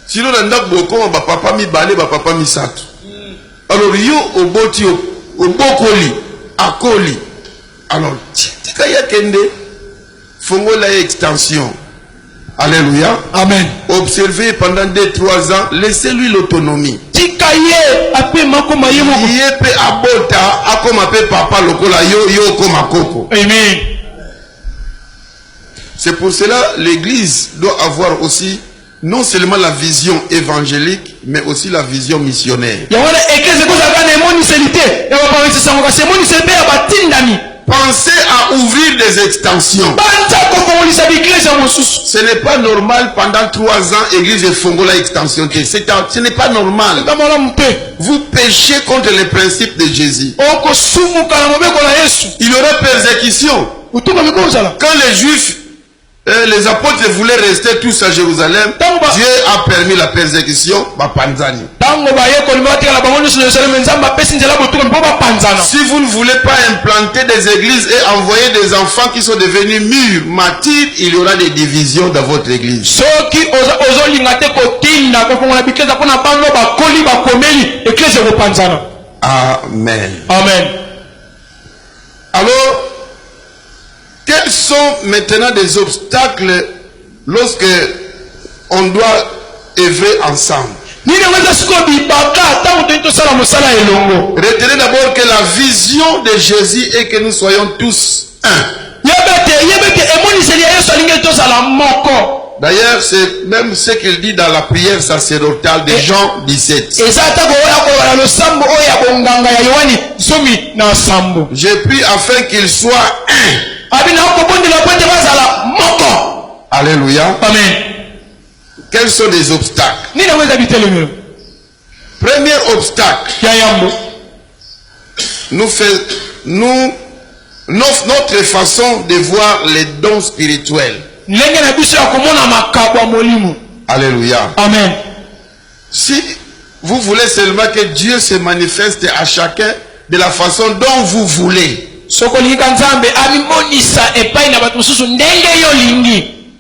Sinon na ndako boko ba papa mi balé ba papa mi sato. Alors yo oboti obokoli akoli. Alors tika ya kende fongo la extension. Alléluia. Amen. Observez pendant 2-3 ans, laissez-lui l'autonomie. Amen. C'est pour cela l'église doit avoir aussi non seulement la vision évangélique, mais aussi la vision missionnaire. Pensez à ouvrir des extensions. Ce n'est pas normal pendant 3 ans, l'église de Fongola extension. Ce n'est pas normal. Vous péchez contre les principes de Jésus. Il y aura persécution. Quand les Juifs, les apôtres voulaient rester tous à Jérusalem, Dieu a permis la persécution. Si vous ne voulez pas implanter des églises et envoyer des enfants qui sont devenus mûrs, martyrs, il y aura des divisions dans votre église. Amen. Amen. Alors, quels sont maintenant des obstacles lorsque on doit œuvrer ensemble? Retenez d'abord que la vision de Jésus est que nous soyons tous un. D'ailleurs, c'est même ce qu'il dit dans la prière sacerdotale de Jean 17. J'ai pris afin qu'il soit un. Alléluia. Amen. Quels sont les obstacles? Premier obstacle, notre façon de voir les dons spirituels. Alléluia. Amen. Si vous voulez seulement que Dieu se manifeste à chacun de la façon dont vous voulez,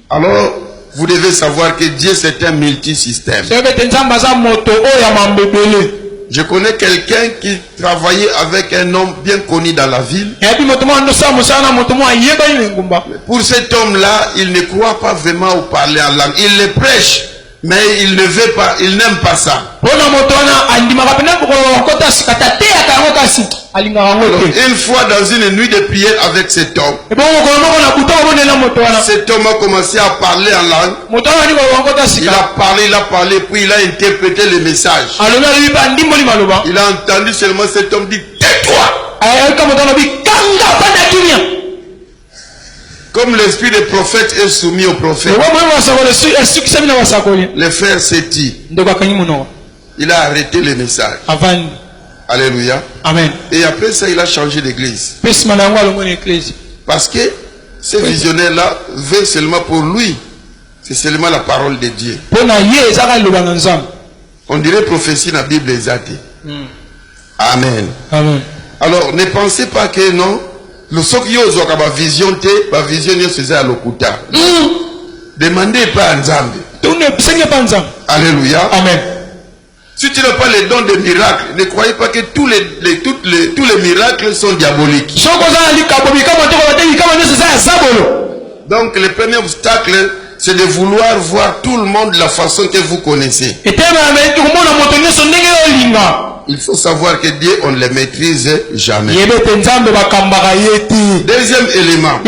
alors vous devez savoir que Dieu c'est un multisystème. Je connais quelqu'un qui travaillait avec un homme bien connu dans la ville. Pour cet homme-là, il ne croit pas vraiment au parler en langue. Il le prêche, mais il ne veut pas, il n'aime pas ça. Une fois dans une nuit de prière avec cet homme, cet homme a commencé à parler en langue. Il a parlé, puis il a interprété le message. Il a entendu seulement cet homme dire tais-toi. Comme l'esprit des prophètes est soumis au prophète, le frère s'est dit, il a arrêté le message. Alléluia. Amen. Et après ça, il a changé d'église. Parce que ce visionnaire-là veut seulement pour lui. C'est seulement la parole de Dieu. On dirait prophétie dans la Bible exacte. Amen. Amen. Alors, ne pensez pas que non. Le sokyo zoka ba vision te, ba vision yo c'est à l'okuta. Demandez pas à Nzambe. Alléluia. Amen. Si tu n'as pas les dons de miracles, ne croyez pas que tous les miracles sont diaboliques. Donc le premier obstacle, c'est de vouloir voir tout le monde de la façon que vous connaissez. Il faut savoir que Dieu, on ne le maîtrise jamais. Deuxième élément,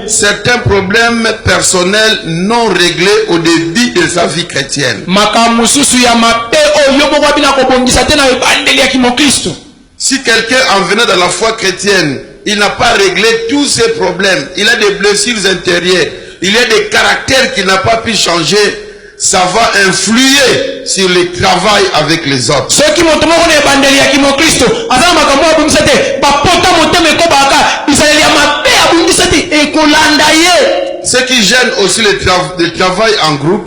certains problèmes personnels non réglés au début de sa vie chrétienne. Si quelqu'un en venant dans la foi chrétienne, il n'a pas réglé tous ses problèmes, il a des blessures intérieures, il a des caractères qu'il n'a pas pu changer, ça va influer sur le travail avec les autres. Ce qui gêne aussi le travail en groupe,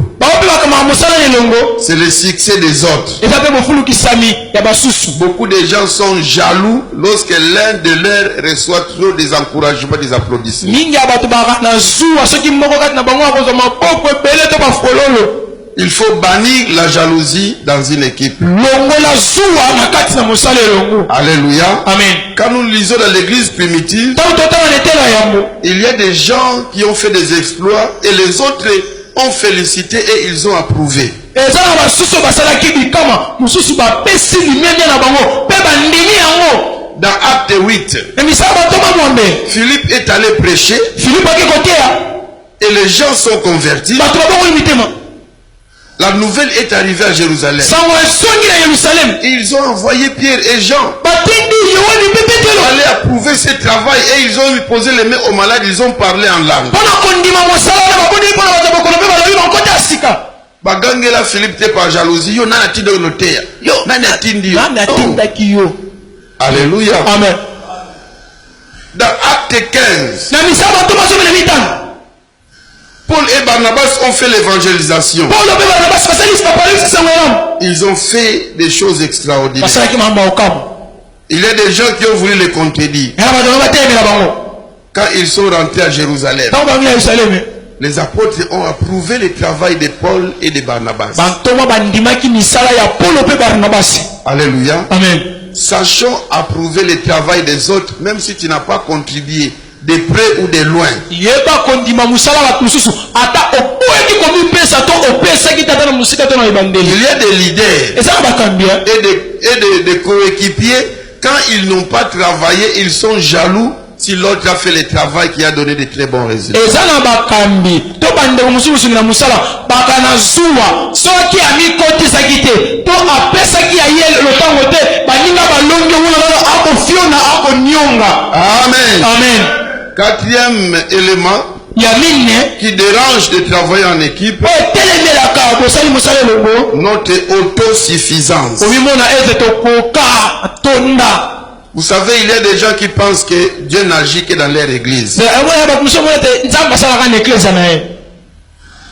c'est le succès des autres. Beaucoup de gens sont jaloux lorsque l'un de leurs reçoit trop des encouragements, des applaudissements. Il faut bannir la jalousie dans une équipe. Alléluia. Amen. Quand nous lisons dans l'église primitive, il y a des gens qui ont fait des exploits et les autres ont félicité et ils ont approuvé. Dans Acte 8, Philippe est allé prêcher et les gens sont convertis. La nouvelle est arrivée à Jérusalem. Ils ont envoyé Pierre et Jean pour aller approuver ce travail et ils ont posé les mains aux malades, ils ont parlé en langue. Bagangela Philippe t'es par jalousie. Yo nana tindo notea. Yo nana tindi yo. Alléluia. Amen. Dans Acte 15, Paul et Barnabas ont fait l'évangélisation. Ils ont fait des choses extraordinaires. Il y a des gens qui ont voulu les contredire. Quand ils sont rentrés à Jérusalem, les apôtres ont approuvé le travail de Paul et de Barnabas. Alléluia. Amen. Sachons approuver le travail des autres, même si tu n'as pas contribué de près ou de loin. Il y a des leaders et des coéquipiers, quand ils n'ont pas travaillé, ils sont jaloux si l'autre a fait le travail qui a donné de très bons résultats. Amen. Amen. Quatrième élément qui dérange de travailler en équipe, notre autosuffisance. Vous savez, il y a des gens qui pensent que Dieu n'agit que dans leur église.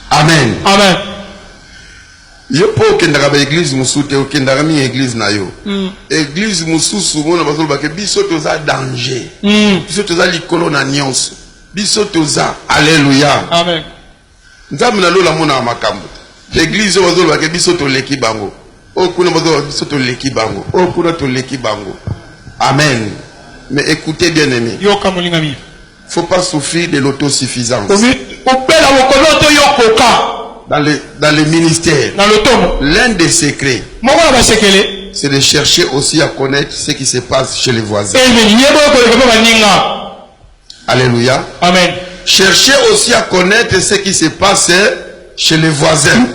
Amen. Amen. Yo po kendaka ba église musute o kendaka mi église na yo. Église mususu mona bazolo ba ke biso toza danger. Biso toza likolo na nyonso. Biso toza alléluia. Amen. Nzambe na lola mona makambo. Église bazolo ba ke biso to leki bango. O kuna bazolo biso to leki bango. O kuna to leki bango. Amen. Mais écoutez bien aimé. Yo kamolingami. Faut pas souffrir de l'autosuffisance. Dans le ministère, l'un des secrets, c'est de chercher aussi à connaître ce qui se passe chez les voisins. Alléluia. Amen. Cherchez aussi à connaître ce qui se passe chez les voisins.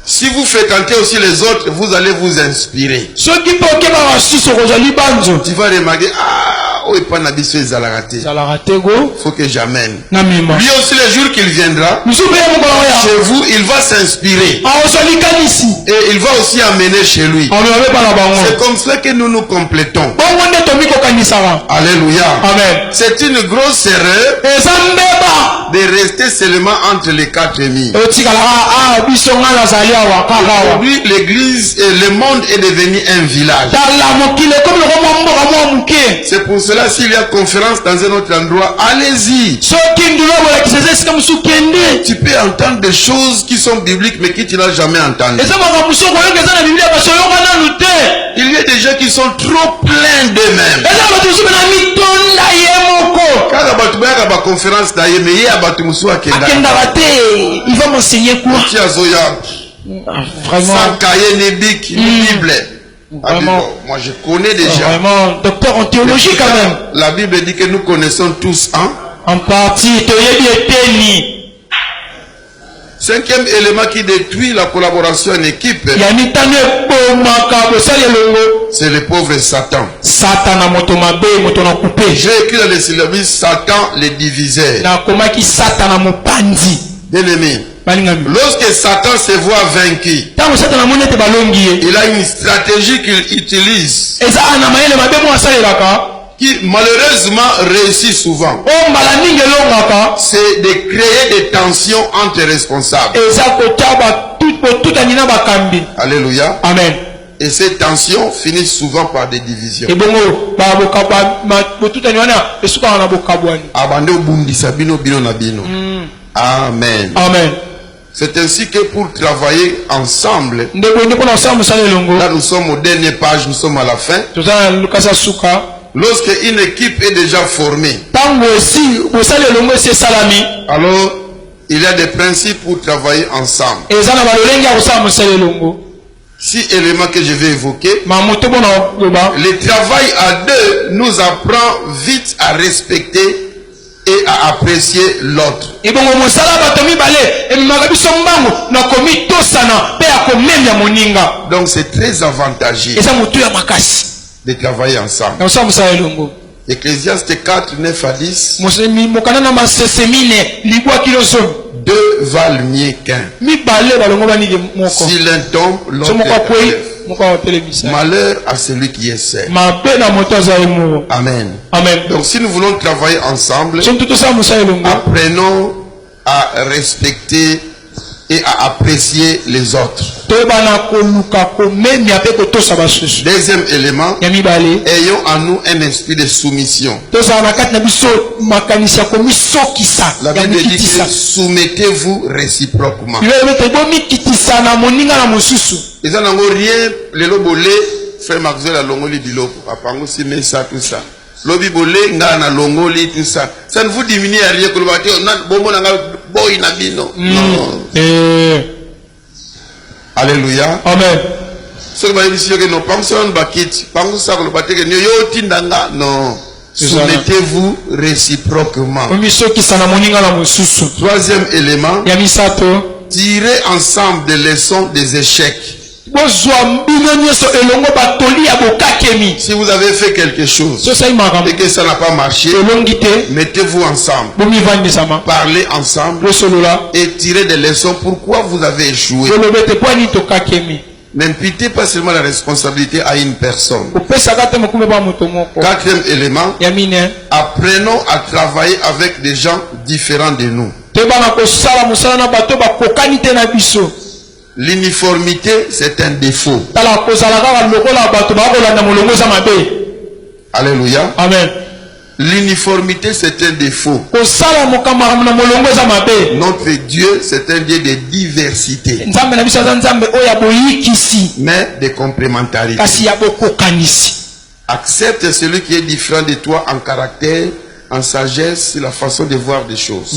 Si vous fréquentez aussi les autres, vous allez vous inspirer. Tu vas remarquer, il faut que j'amène. Lui aussi, le jour qu'il viendra, chez vous, il va s'inspirer. Et il va aussi amener chez lui. C'est comme ça que nous nous complétons. Alléluia. Amen. C'est une grosse erreur de rester seulement entre les quatre ennemis. Aujourd'hui, l'église et le monde est devenu un village. C'est pour cela, s'il y a conférence dans un autre endroit, allez-y. Tu peux entendre des choses qui sont bibliques mais que tu n'as jamais entendues. Il y a des gens qui sont trop pleins d'eux-mêmes. Il va m'enseigner quoi? Sans cahier ni bic ni Bible. Moi je connais des gens. Vraiment, docteur en théologie quand même. La Bible dit que nous connaissons tous en partie. Cinquième élément qui détruit la collaboration en équipe, c'est le pauvre Satan. J'ai écrit dans les syllabes Satan le diviseur. Bien-aimé, lorsque Satan se voit vaincu, il a une stratégie qu'il utilise qui malheureusement réussit souvent, c'est de créer des tensions entre les responsables. Alléluia. Amen. Et ces tensions finissent souvent par des divisions. Amen. Amen. C'est ainsi que pour travailler ensemble, là nous sommes au dernier page, nous sommes à la fin. Lorsque une équipe est déjà formée, alors il y a des principes pour travailler ensemble. 6 éléments que je vais évoquer. Le travail à deux nous apprend vite à respecter et à apprécier l'autre. Donc c'est très avantageux de travailler ensemble. Ecclésiaste 4, 9 à 10. 2 valent mieux qu'un. Si l'un tombe, l'autre est. Malheur à celui qui est seul. Amen. Amen. Donc si nous voulons travailler ensemble, apprenons à respecter et à apprécier les autres. Deuxième élément, ayons en nous un esprit de soumission. La Bible dit que soumettez-vous réciproquement. Ils en ont rien, les lobolés, frère Maxwell a longoli biloko, apango si met ça, tout ça. Lobi bolé, nga na longoli, tout ça. Ça ne vous diminue à rien que le bâtiment, bomo na boy na bino. Non. Alléluia. Amen. Ce que vous dites que nos pensions bakit, pensions ça le bâtiment que yo tindanga, non. Soumettez-vous réciproquement. Troisième élément, tirez ensemble des leçons des échecs. Si vous avez fait quelque chose et que ça n'a pas marché, mettez-vous ensemble, parlez ensemble et tirez des leçons pourquoi vous avez échoué. N'imputez pas seulement la responsabilité à une personne. Quatrième élément, apprenons à travailler avec des gens différents de nous. L'uniformité, c'est un défaut. Alléluia. Amen. L'uniformité, c'est un défaut. Notre Dieu, c'est un Dieu de diversité, mais de complémentarité. Accepte celui qui est différent de toi en caractère, en sagesse, la façon de voir des choses.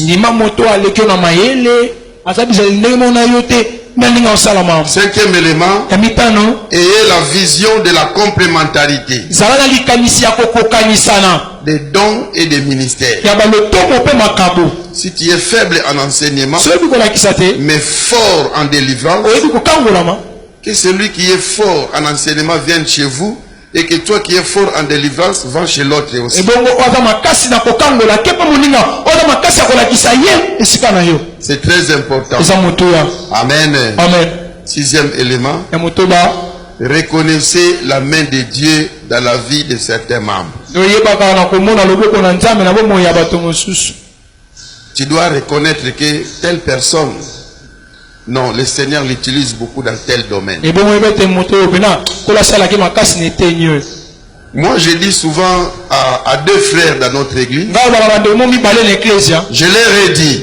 Cinquième élément, ayez la vision de la complémentarité des dons et des ministères. Si tu es faible en enseignement, mais fort en délivrance, que celui qui est fort en enseignement vienne chez vous, et que toi qui es fort en délivrance, va chez l'autre aussi. C'est très important. Amen. Amen. Sixième élément, reconnaissez la main de Dieu dans la vie de certains membres. Tu dois reconnaître que telle personne, non, le Seigneur l'utilise beaucoup dans tel domaine. Moi, je dis souvent à deux frères dans notre église, je leur ai dit,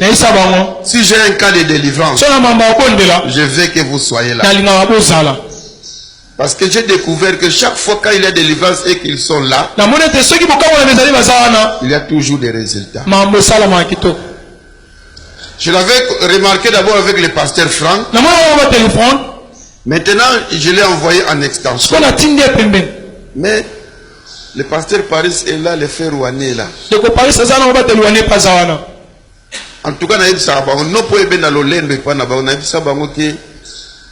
si j'ai un cas de délivrance, je veux que vous soyez là. Parce que j'ai découvert que chaque fois qu'il y a délivrance et qu'ils sont là, il y a toujours des résultats. Je l'avais remarqué d'abord avec le pasteur Franck. Maintenant, je l'ai envoyé en extension. Mais le pasteur Paris est là, le frère Rouané est là. En tout cas,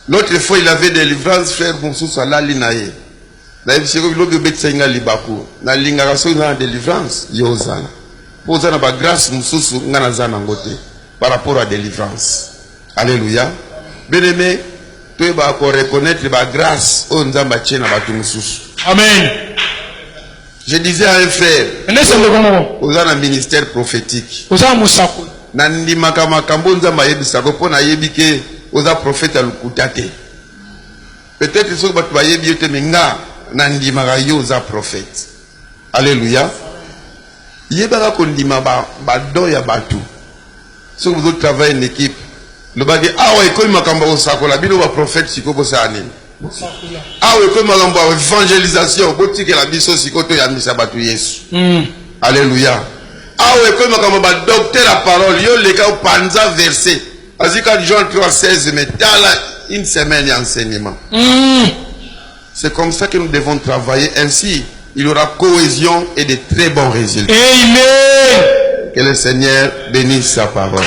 l'autre fois, il avait des livrances, frère Moussous à la linaye. Par rapport à délivrance. Alléluia. Bien-aimé, tu vas reconnaître la grâce. Amen. Je disais à un frère, aux un ministère prophétique. Nandimaka makambo nzamba yebisako po na yebike oza prophète alukutate. Peut-être so batu bayebi yote menga nandimaka yo oza prophète. Alléluia. Yebaka kondima ba do ya batu. Si vous autres travaillez en équipe, le bagage ah ouais comme makambo osako la bino ba prophète siko bo sa nini. Ah oui, comme évangélisation, que la mission sikoto ya misa batu Yesu. Alléluia. Ah oui, comme docteur la parole, yo les gars panza verset. Vas-y quand Jean 3:16 mais dans une semaine d'enseignement. C'est comme ça que nous devons travailler. Ainsi, il y aura cohésion et de très bons résultats. Amen. Que le Seigneur bénisse sa parole.